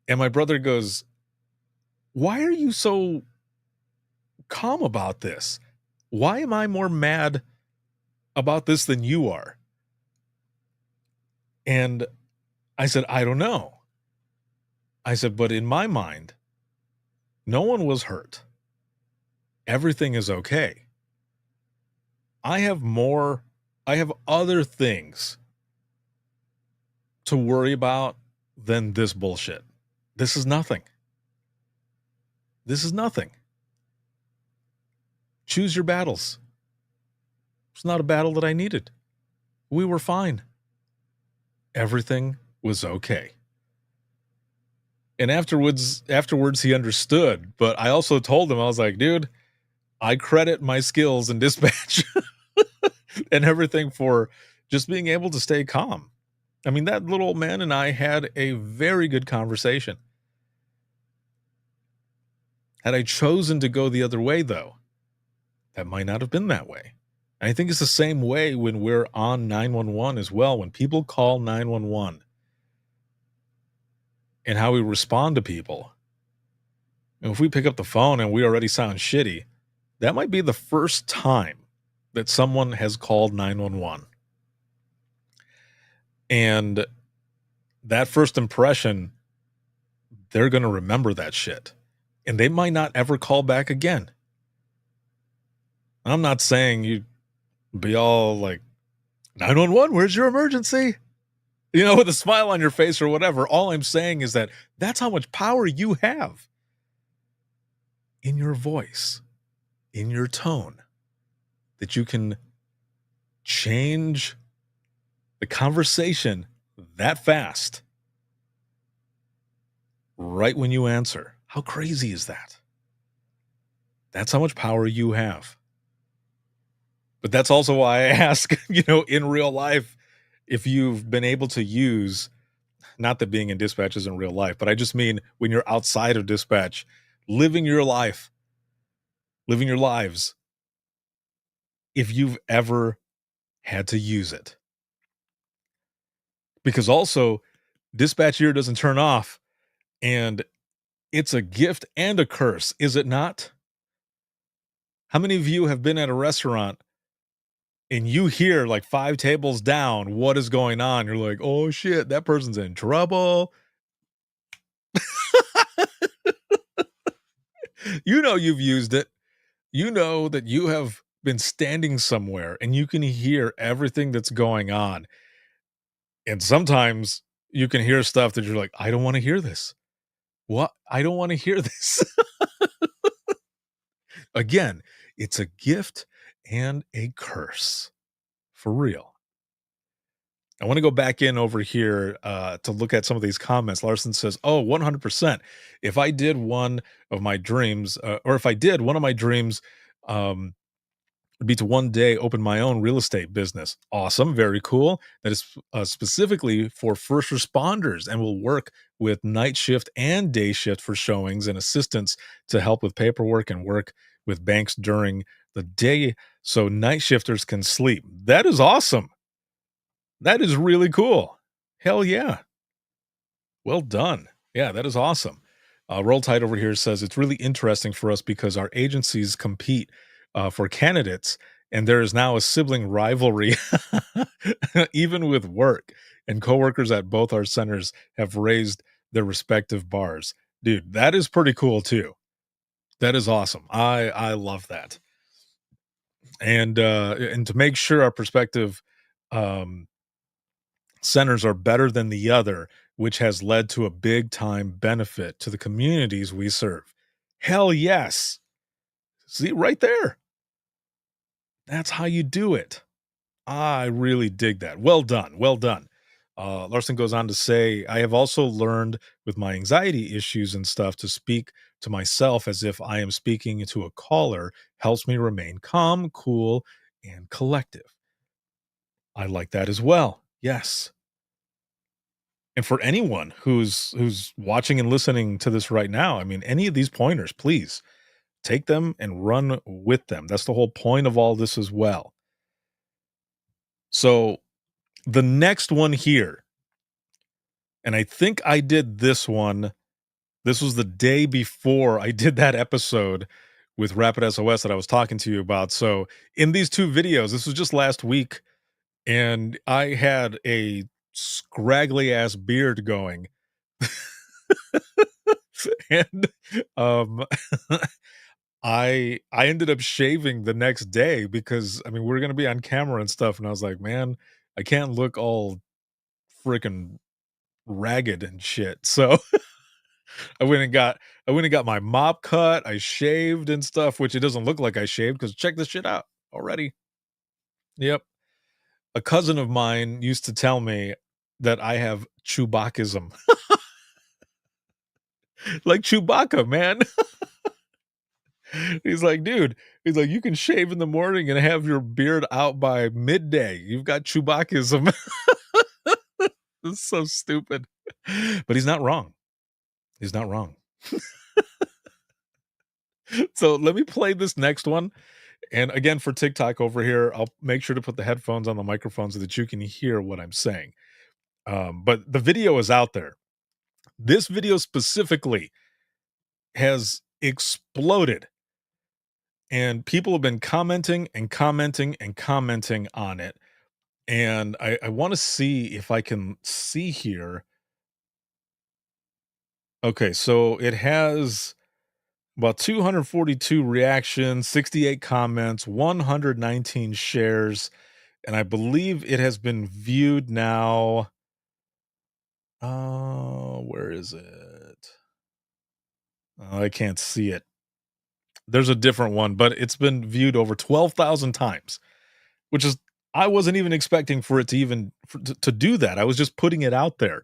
And my brother goes, "Why are you so calm about this? Why am I more mad about this than you are?" And I said, "I don't know." I said, "But in my mind, no one was hurt. Everything is okay. I have other things to worry about than this bullshit. This is nothing. This is nothing. Choose your battles." It's not a battle that I needed. We were fine. Everything was okay. And afterwards he understood, but I also told him, I was like, "Dude, I credit my skills in dispatch and everything for just being able to stay calm." I mean, that little old man and I had a very good conversation. Had I chosen to go the other way, though, that might not have been that way. And I think it's the same way when we're on 911 as well. When people call 911 and how we respond to people. And if we pick up the phone and we already sound shitty, that might be the first time that someone has called 911. And that first impression, they're going to remember that shit. And they might not ever call back again. I'm not saying you be all like, 911, where's your emergency? You know, with a smile on your face or whatever. All I'm saying is that that's how much power you have in your voice, in your tone, that you can change the conversation that fast right when you answer. How crazy is that? That's how much power you have. But that's also why I ask, in real life, if you've been able to use, not that being in dispatch isn't real life, but I just mean when you're outside of dispatch, living your lives, if you've ever had to use it. Because also, dispatch ear doesn't turn off, and it's a gift and a curse, is it not? How many of you have been at a restaurant and you hear like 5 tables down what is going on? You're like, "Oh shit, that person's in trouble." You've used it. You know that you have been standing somewhere and you can hear everything that's going on. And sometimes you can hear stuff that you're like, "I don't want to hear this. What? I don't want to hear this." Again, it's a gift and a curse. For real. I want to go back in over here to look at some of these comments. Larson says, "Oh, 100%. If I did one of my dreams, one of my dreams would be to one day open my own real estate business." Awesome. Very cool. That is specifically for first responders and will work with night shift and day shift for showings and assistance to help with paperwork and work with banks during the day so night shifters can sleep. That is awesome. That is really cool. Hell yeah. Well done. Yeah, that is awesome. Roll Tide over here says, "It's really interesting for us because our agencies compete for candidates, and there is now a sibling rivalry even with work, and coworkers at both our centers have raised their respective bars." Dude, that is pretty cool too. That is awesome. I love that. And to make sure our perspective um, centers are better than the other, which has led to a big time benefit to the communities we serve. Hell yes. See, right there. That's how you do it. I really dig that. Well done. Well done. Larson goes on to say, I have also learned with my anxiety issues and stuff to speak to myself as if I am speaking to a caller helps me remain calm, cool, and collective. I like that as well. Yes. And for anyone who's watching and listening to this right now, I mean, any of these pointers, please take them and run with them. That's the whole point of all this as well. So the next one here, and I think I did this one. This was the day before I did that episode with Rapid SOS that I was talking to you about. So in these two videos, this was just last week, and I had a scraggly ass beard going. And I ended up shaving the next day because I mean we're gonna be on camera and stuff, and I was like, man, I can't look all freaking ragged and shit. So I went and got my mop cut, I shaved and stuff, which it doesn't look like I shaved because check this shit out already. Yep. A cousin of mine used to tell me that I have Chewbaccaism. Like Chewbacca, man. He's like, dude, he's like, you can shave in the morning and have your beard out by midday. You've got Chewbaccaism. This is so stupid. But he's not wrong. He's not wrong. So let me play this next one. And again, for TikTok over here, I'll make sure to put the headphones on the microphone so that you can hear what I'm saying. But the video is out there. This video specifically has exploded. And people have been commenting and commenting and commenting on it. And I want to see if I can see here. Okay, so it has about 242 reactions, 68 comments, 119 shares, and I believe it has been viewed now. Where is it? Oh, I can't see it. There's a different one, but it's been viewed over 12,000 times, which is I wasn't even expecting for it to even to do that. I was just putting it out there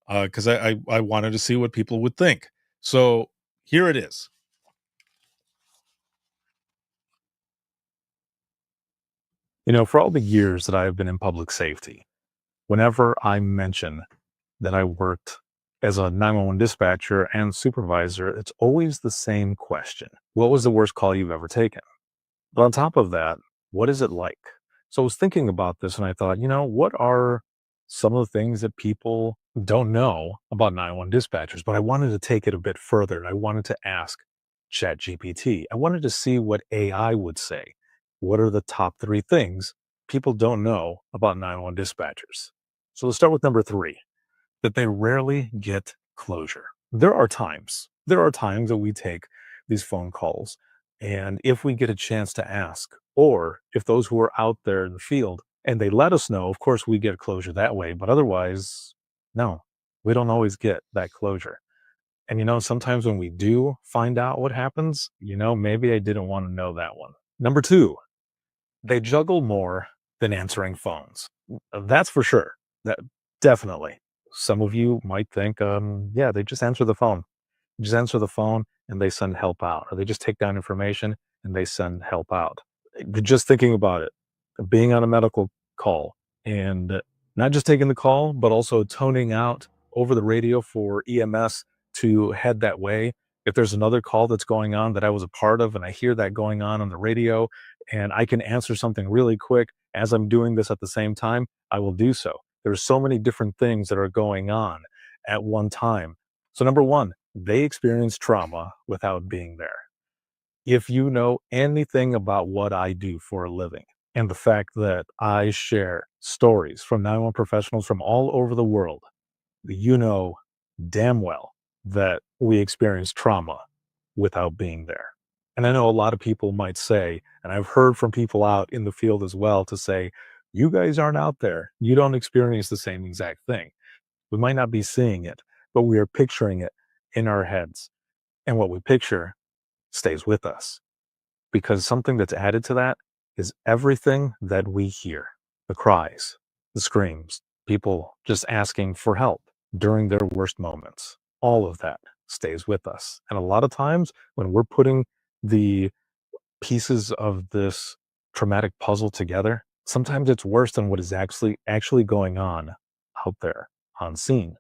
because I wanted to see what people would think. So here it is. You know, for all the years that I've been in public safety, whenever I mention that I worked as a 911 dispatcher and supervisor, it's always the same question. What was the worst call you've ever taken? But on top of that, what is it like? So I was thinking about this and I thought, you know, what are some of the things that people don't know about 911 dispatchers? But I wanted to take it a bit further. I wanted to ask ChatGPT. I wanted to see what AI would say. What are the top 3 things people don't know about 911 dispatchers? So let's start with number 3, that they rarely get closure. There are times that we take these phone calls, and if we get a chance to ask, or if those who are out there in the field and they let us know, of course we get closure that way, but otherwise, no, we don't always get that closure. And you know, sometimes when we do find out what happens, you know, maybe I didn't want to know that one. Number 2, they juggle more than answering phones. That's for sure. That definitely. Some of you might think, yeah, they just answer the phone. Just answer the phone and they send help out, or they just take down information and they send help out. Just thinking about it, being on a medical call and not just taking the call, but also toning out over the radio for EMS to head that way. If there's another call that's going on that I was a part of and I hear that going on the radio and I can answer something really quick as I'm doing this at the same time, I will do so. There's so many different things that are going on at one time. So number 1, they experience trauma without being there. If you know anything about what I do for a living and the fact that I share stories from 911 professionals from all over the world, you know damn well that we experience trauma without being there. And I know a lot of people might say, and I've heard from people out in the field as well to say, you guys aren't out there. You don't experience the same exact thing. We might not be seeing it, but we are picturing it in our heads. And what we picture stays with us, because something that's added to that is everything that we hear: the cries, the screams, people just asking for help during their worst moments. All of that stays with us. And a lot of times when we're putting the pieces of this traumatic puzzle together, sometimes it's worse than what is actually going on out there on scene.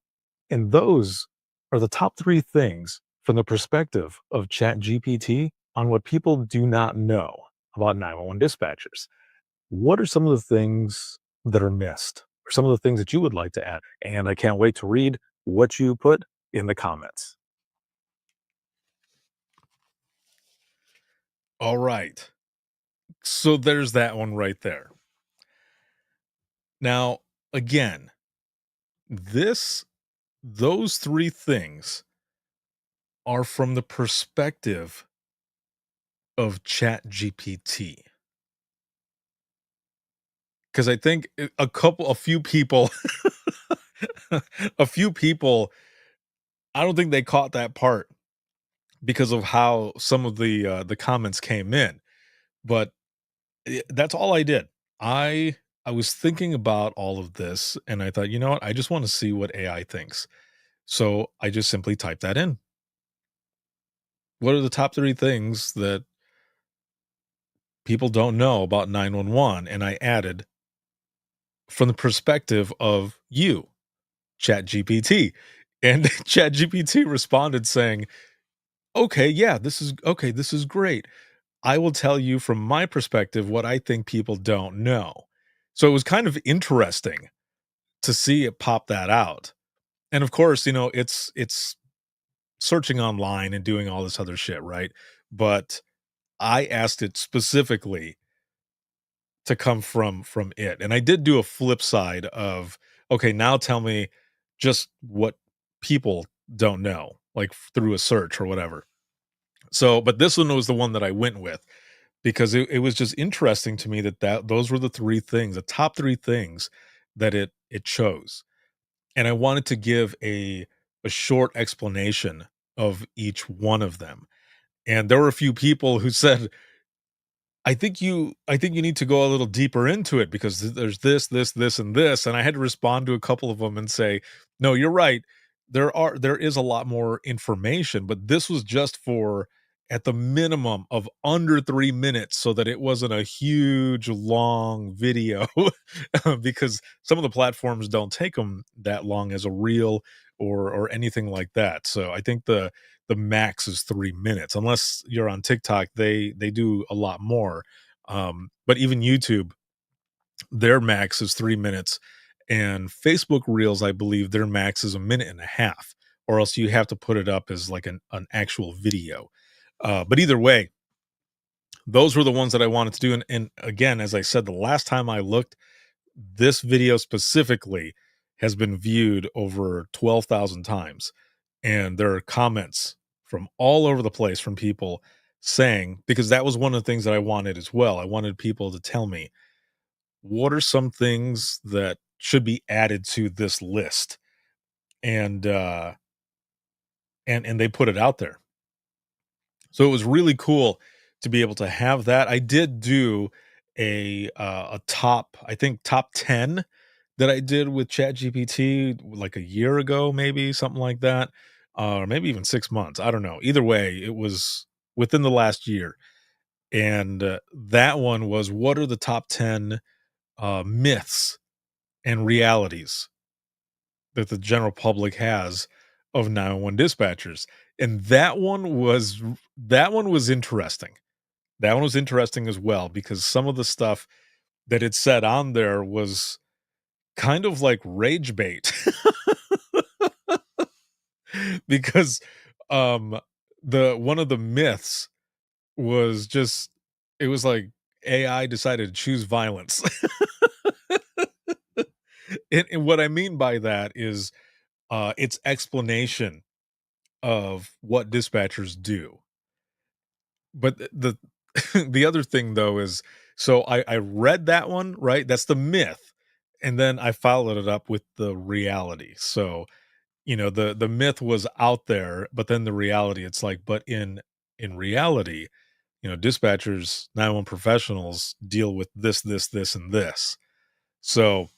And those are the top 3 things from the perspective of ChatGPT on what people do not know about 911 dispatchers. What are some of the things that are missed, or some of the things that you would like to add? And I can't wait to read what you put in the comments. All right. So there's that one right there. Now, again, those 3 things are from the perspective of ChatGPT. Because I think a few people, a few people, I don't think they caught that part because of how some of the comments came in. But that's all I did. I was thinking about all of this, and I thought, you know what? I just want to see what AI thinks. So I just simply typed that in. What are the top 3 things that people don't know about 911? And I added from the perspective of you, ChatGPT. And ChatGPT responded saying, "Okay, yeah, this is great. I will tell you from my perspective what I think people don't know." So it was kind of interesting to see it pop that out. And of course, it's searching online and doing all this other shit, right? But I asked it specifically to come from it. And I did do a flip side of, okay, now tell me just what people don't know, like through a search or whatever. So, but this one was the one that I went with because it was just interesting to me that those were the 3 things, the top 3 things that it chose. And I wanted to give a short explanation of each one of them. And there were a few people who said, I think you need to go a little deeper into it because there's this, and this." And I had to respond to a couple of them and say, "No, you're right. There is a lot more information, but this was just for at the minimum of under 3 minutes so that it wasn't a huge long video." Because some of the platforms don't take them that long as a reel or anything like that. So I think the max is 3 minutes. Unless you're on TikTok, they do a lot more. But even YouTube, their max is 3 minutes, and Facebook Reels, I believe their max is a minute and a half, or else you have to put it up as like an actual video. But either way, those were the ones that I wanted to do. And again, as I said, the last time I looked, this video specifically has been viewed over 12,000 times. And there are comments from all over the place from people saying, because that was one of the things that I wanted as well. I wanted people to tell me, what are some things that should be added to this list? And and they put it out there. So it was really cool to be able to have that. I did do a top, I think top 10 that I did with ChatGPT like a year ago, maybe something like that, or maybe even 6 months. I don't know. Either way, it was within the last year. And that one was, what are the top 10 myths and realities that the general public has of 911 dispatchers? And that one was interesting. That one was interesting as well because some of the stuff that it said on there was kind of like rage bait. Because um the one of the myths was just, it was like AI decided to choose violence. And what I mean by that is its explanation of what dispatchers do. but the the other thing though is, so I read that one, right? That's the myth. And then I followed it up with the reality. So, the myth was out there, but then the reality, it's like, but in reality, dispatchers, 911 professionals deal with this, and this. So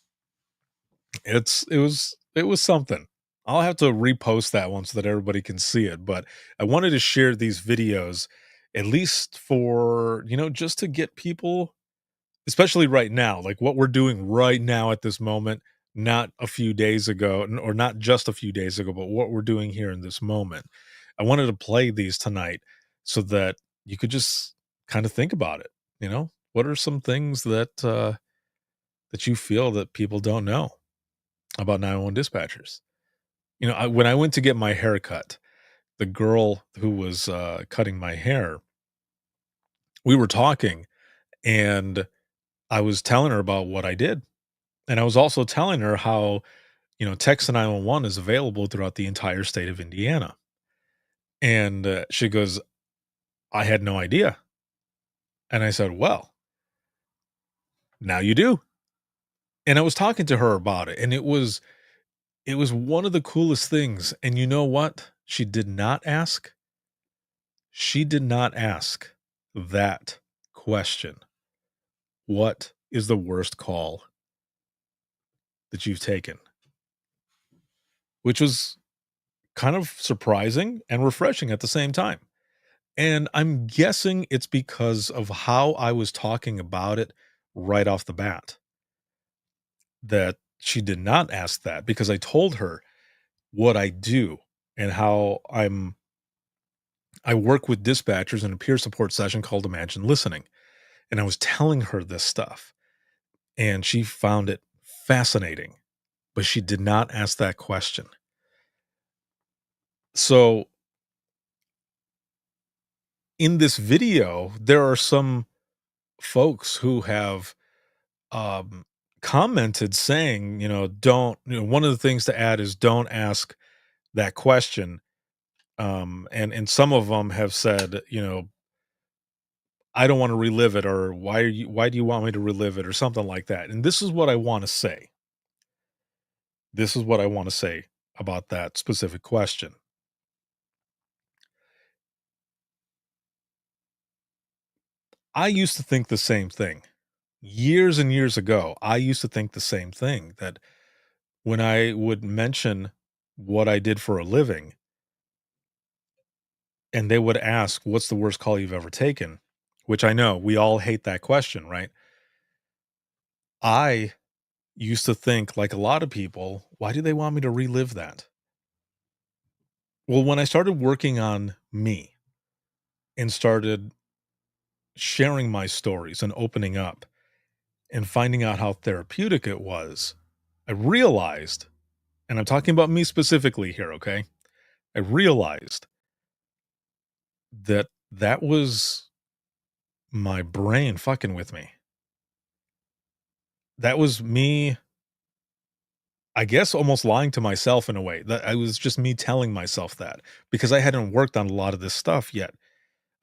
it was something. I'll have to repost that one so that everybody can see it. But I wanted to share these videos at least for, just to get people, especially right now, like what we're doing right now at this moment, not a few days ago, or not just a few days ago, but what we're doing here in this moment. I wanted to play these tonight so that you could just kind of think about it. What are some things that you feel that people don't know about 911 dispatchers? When I went to get my hair cut, the girl who was cutting my hair, we were talking, and I was telling her about what I did. And I was also telling her how, text 911 is available throughout the entire state of Indiana. And she goes, I had no idea. And I said, well, now you do. And I was talking to her about it, and it was one of the coolest things. And you know what? She did not ask. She did not ask that question. What is the worst call that you've taken? Which was kind of surprising and refreshing at the same time. And I'm guessing it's because of how I was talking about it right off the bat that she did not ask that, because I told her what I do and how I work with dispatchers in a peer support session called Imagine Listening. And I was telling her this stuff, and she found it fascinating, but she did not ask that question. So in this video, there are some folks who have um, commented saying, don't, one of the things to add is don't ask that question. And some of them have said, I don't want to relive it, or why do you want me to relive it, or something like that. And this is what I want to say. This is what I want to say about that specific question. I used to think the same thing. Years and years ago, I used to think the same thing, that when I would mention what I did for a living and they would ask, what's the worst call you've ever taken? Which I know we all hate that question, right? I used to think, like a lot of people, why do they want me to relive that? Well, when I started working on me and started sharing my stories and opening up and finding out how therapeutic it was, I realized, and I'm talking about me specifically here, okay? I realized that that was my brain fucking with me. That was me, I guess, almost lying to myself in a way. That I was just me telling myself that, because I hadn't worked on a lot of this stuff yet.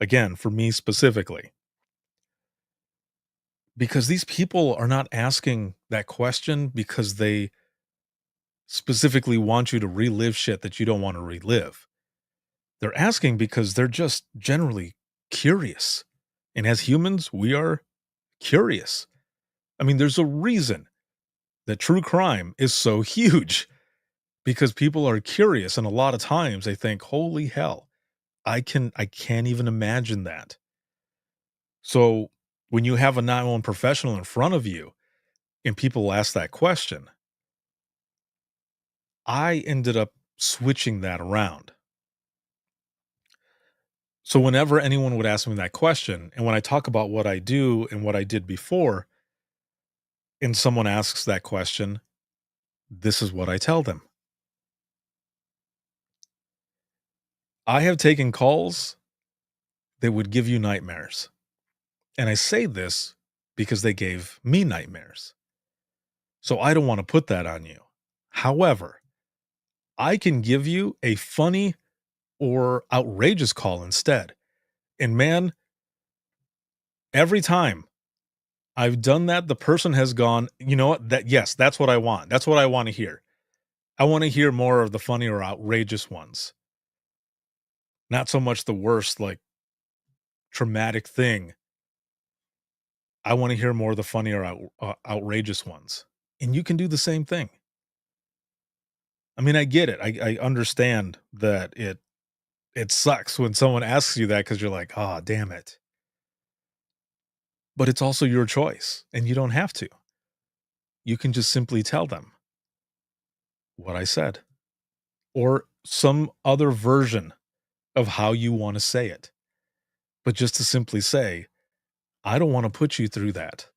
Again, for me specifically. Because these people are not asking that question because they specifically want you to relive shit that you don't want to relive. They're asking because they're just generally curious. And as humans, we are curious. I mean, there's a reason that true crime is so huge, because people are curious. And a lot of times they think, holy hell, I can't even imagine that. So when you have a 911 professional in front of you and people ask that question, I ended up switching that around. So whenever anyone would ask me that question, and when I talk about what I do and what I did before, and someone asks that question, this is what I tell them. I have taken calls that would give you nightmares. And I say this because they gave me nightmares. So I don't want to put that on you. However, I can give you a funny or outrageous call instead. And man, Every time I've done that, the person has gone, you know what? Yes, that's what I want. That's what I want to hear. I want to hear more of the funny or outrageous ones. Not so much the worst, like traumatic thing. I want to hear more of the funny or outrageous ones. And you can do the same thing. I mean, I get it. I understand that it sucks when someone asks you that because you're like, oh, damn it. But it's also your choice, and you don't have to. You can just simply tell them what I said or some other version of how you want to say it. But just to simply say, I don't want to put you through that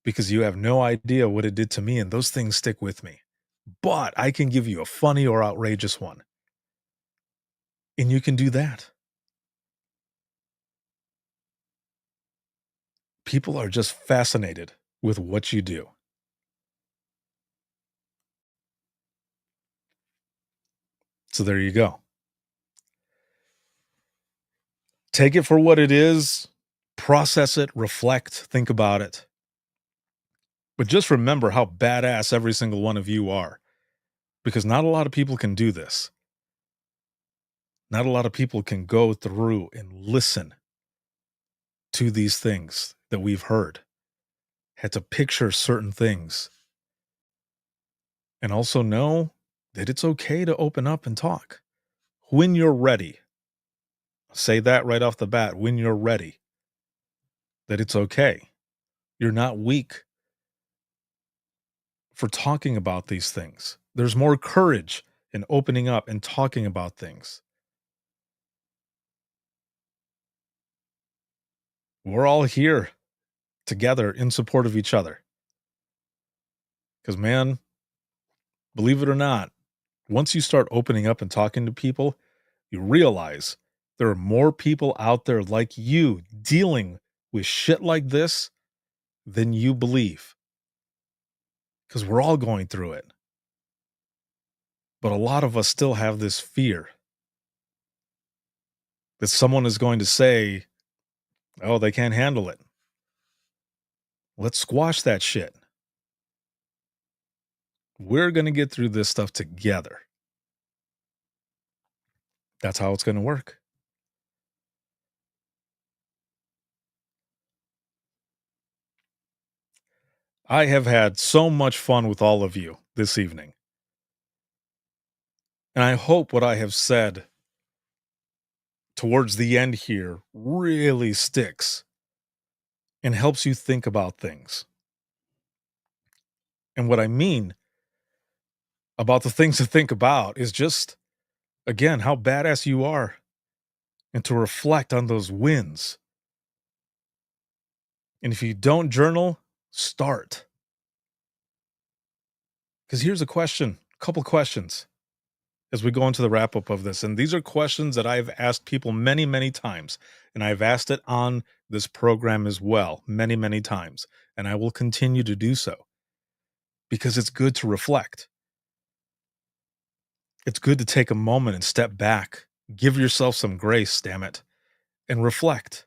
because you have no idea what it did to me, and those things stick with me. But I can give you a funny or outrageous one. And you can do that. People are just fascinated with what you do. So there you go. Take it for what it is, process it, reflect, think about it. But just remember how badass every single one of you are, because not a lot of people can do this. Not a lot of people can go through and listen to these things that we've heard, had to picture certain things, and also know that it's okay to open up and talk when you're ready. Say that right off the bat, when you're ready, that it's okay. You're not weak for talking about these things. There's more courage in opening up and talking about things. We're all here together in support of each other. Because, man, believe it or not, once you start opening up and talking to people, you realize there are more people out there like you dealing with shit like this than you believe. Because we're all going through it. But a lot of us still have this fear that someone is going to say, oh, they can't handle it. Let's squash that shit. We're going to get through this stuff together. That's how it's going to work. I have had so much fun with all of you this evening. And I hope what I have said towards the end here really sticks and helps you think about things. And what I mean about the things to think about is just, again, how badass you are and to reflect on those wins. And if you don't journal, start. Because here's a couple questions as we go into the wrap up of this. And these are questions that I've asked people many, many times. And I've asked it on this program as well, many, many times. And I will continue to do so because it's good to reflect. It's good to take a moment and step back, give yourself some grace, damn it, and reflect.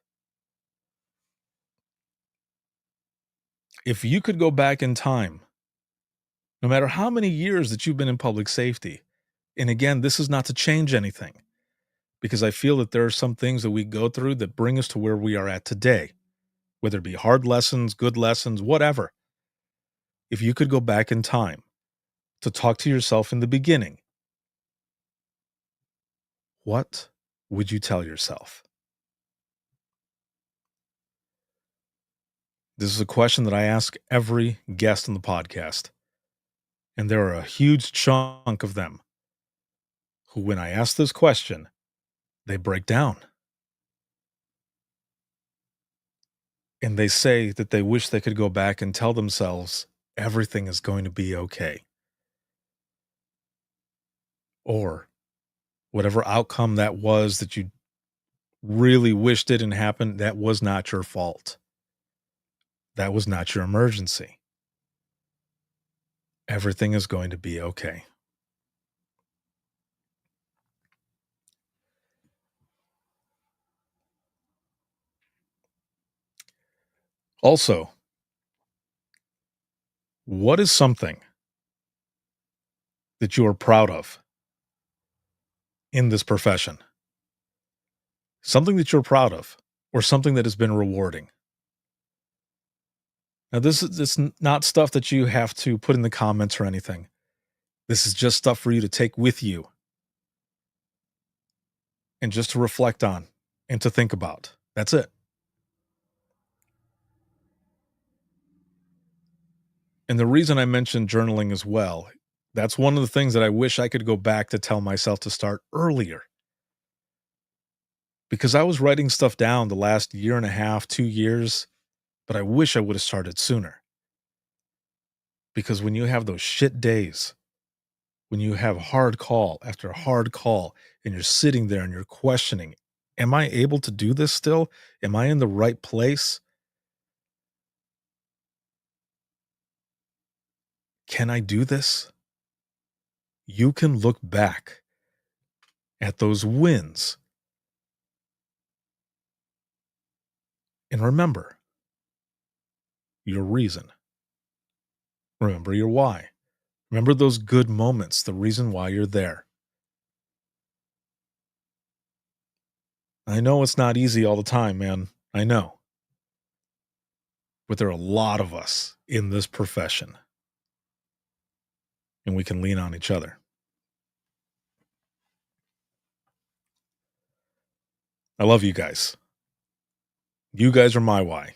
If you could go back in time, no matter how many years that you've been in public safety, and again, this is not to change anything, because I feel that there are some things that we go through that bring us to where we are at today, whether it be hard lessons, good lessons, whatever. If you could go back in time to talk to yourself in the beginning, what would you tell yourself? This is a question that I ask every guest on the podcast. And there are a huge chunk of them who, when I ask this question, they break down. And they say that they wish they could go back and tell themselves everything is going to be okay. Or whatever outcome that was that you really wish didn't happen, that was not your fault. That was not your emergency. Everything is going to be okay. Also, what is something that you are proud of in this profession? Something that you're proud of, or something that has been rewarding. Now, this is not stuff that you have to put in the comments or anything. This is just stuff for you to take with you and just to reflect on and to think about. That's it. And the reason I mentioned journaling as well, that's one of the things that I wish I could go back to tell myself to start earlier. Because I was writing stuff down the last year and a half, 2 years, but I wish I would have started sooner. Because when you have those shit days, when you have hard call after hard call, and you're sitting there and you're questioning, am I able to do this still? Am I in the right place? Can I do this? You can look back at those wins and remember your reason. Remember your why. Remember those good moments, the reason why you're there. I know it's not easy all the time, man. I know. But there are a lot of us in this profession. And we can lean on each other. I love you guys. You guys are my why.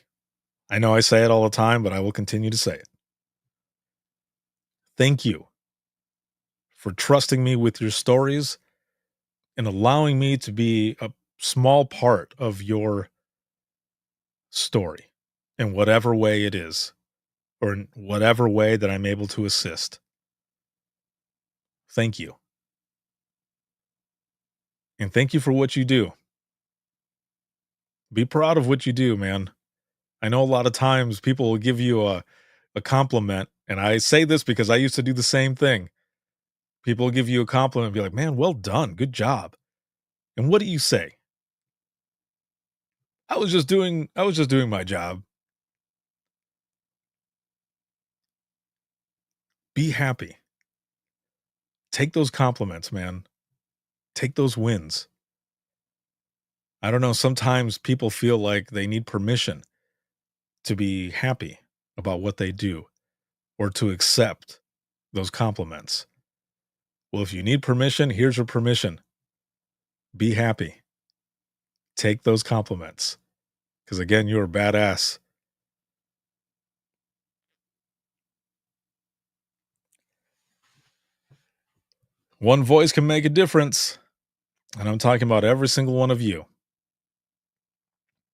I know I say it all the time, but I will continue to say it. Thank you for trusting me with your stories and allowing me to be a small part of your story in whatever way it is, or in whatever way that I'm able to assist. Thank you. And thank you for what you do. Be proud of what you do, man. I know a lot of times people will give you a compliment, and I say this because I used to do the same thing. People will give you a compliment and be like, man, well done. Good job. And what do you say? I was just doing my job. Be happy. Take those compliments, man. Take those wins. I don't know. Sometimes people feel like they need permission to be happy about what they do or to accept those compliments. Well, if you need permission, here's your permission. Be happy. Take those compliments. Because again, you're a badass. One voice can make a difference. And I'm talking about every single one of you.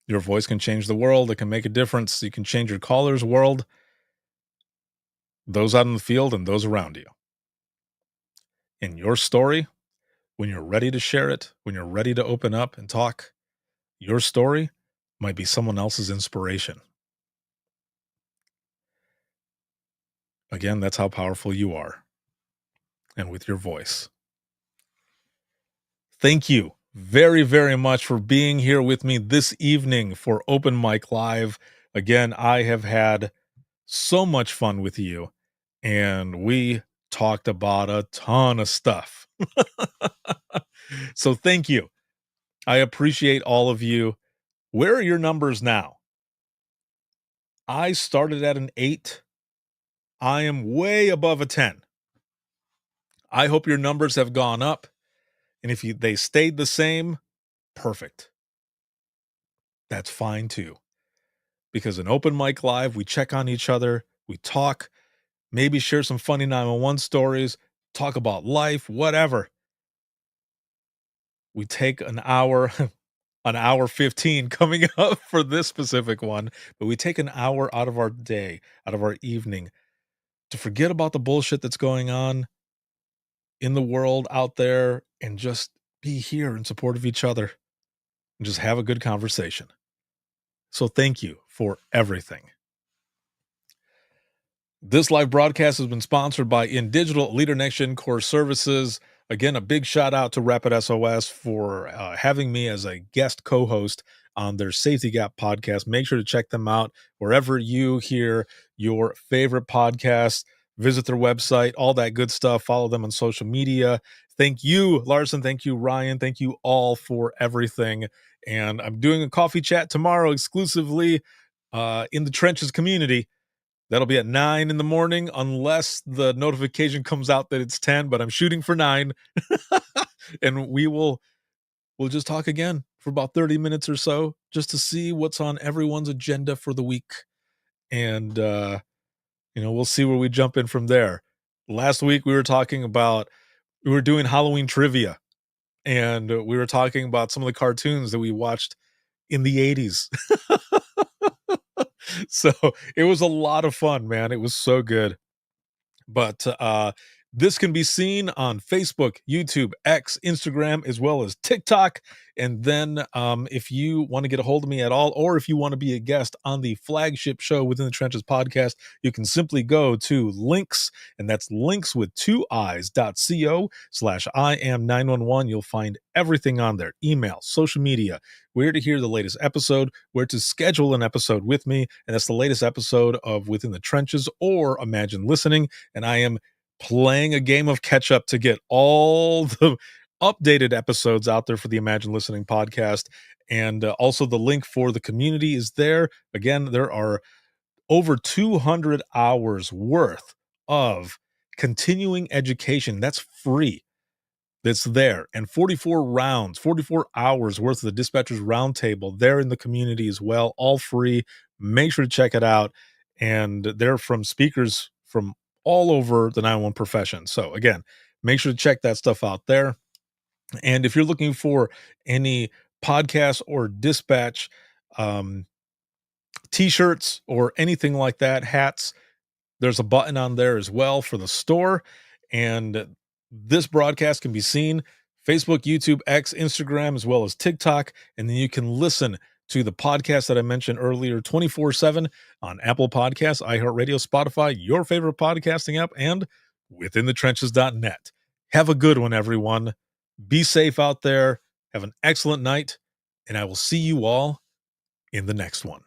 Your voice can change the world. It can make a difference. You can change your caller's world, those out in the field and those around you. In your story, when you're ready to share it, when you're ready to open up and talk, your story might be someone else's inspiration. Again, that's how powerful you are. And with your voice. Thank you very, very much for being here with me this evening for Open Mic Live. Again, I have had so much fun with you, and we talked about a ton of stuff. So thank you. I appreciate all of you. Where are your numbers now? I started at an 8. I am way above a 10. I hope your numbers have gone up. And if they stayed the same, perfect. That's fine too. Because in Open Mic Live, we check on each other, we talk, maybe share some funny 911 stories, talk about life, whatever. We take an hour, an hour 15 coming up for this specific one, but we take an hour out of our day, out of our evening, to forget about the bullshit that's going on in the world out there and just be here in support of each other and just have a good conversation. So thank you for everything. This live broadcast has been sponsored by InDigital Leader Next Gen Core Services. again, a big shout out to Rapid SOS for having me as a guest co-host on their Safety Gap podcast. Make sure to check them out wherever you hear your favorite podcast. Visit their website, all that good stuff. Follow them on social media. Thank you, Larson. Thank you, Ryan. Thank you all for everything. And I'm doing a coffee chat tomorrow exclusively in the Trenches community. That'll be at 9 in the morning, unless the notification comes out that it's 10, but I'm shooting for 9. And we'll just talk again for about 30 minutes or so, just to see what's on everyone's agenda for the week. And, we'll see where we jump in from there. Last week, we were doing Halloween trivia, and we were talking about some of the cartoons that we watched in the 80s. So it was a lot of fun, man. It was so good. But this can be seen on Facebook, YouTube, X, Instagram, as well as TikTok. And then if you want to get a hold of me at all, or if you want to be a guest on the flagship show Within the Trenches podcast, you can simply go to links, and that's links with 2eyes.co/IAM911. You'll find everything on there: email, social media, where to hear the latest episode, where to schedule an episode with me. And that's the latest episode of Within the Trenches or Imagine Listening. And I am playing a game of catch up to get all the updated episodes out there for the Imagine Listening podcast. And also the link for the community is there. Again, there are over 200 hours worth of continuing education. That's free. That's there. And 44 hours worth of the Dispatchers Roundtable there in the community as well, all free. Make sure to check it out. And they're from speakers from all over the 911 profession. So again, make sure to check that stuff out there. And if you're looking for any podcast or dispatch t-shirts or anything like that, hats, there's a button on there as well for the store. And this broadcast can be seen Facebook, YouTube, X, Instagram, as well as TikTok. And then you can listen to the podcast that I mentioned earlier 24/7 on Apple Podcasts, iHeartRadio, Spotify, your favorite podcasting app, and withinthetrenches.net. Have a good one, everyone. Be safe out there. Have an excellent night, and I will see you all in the next one.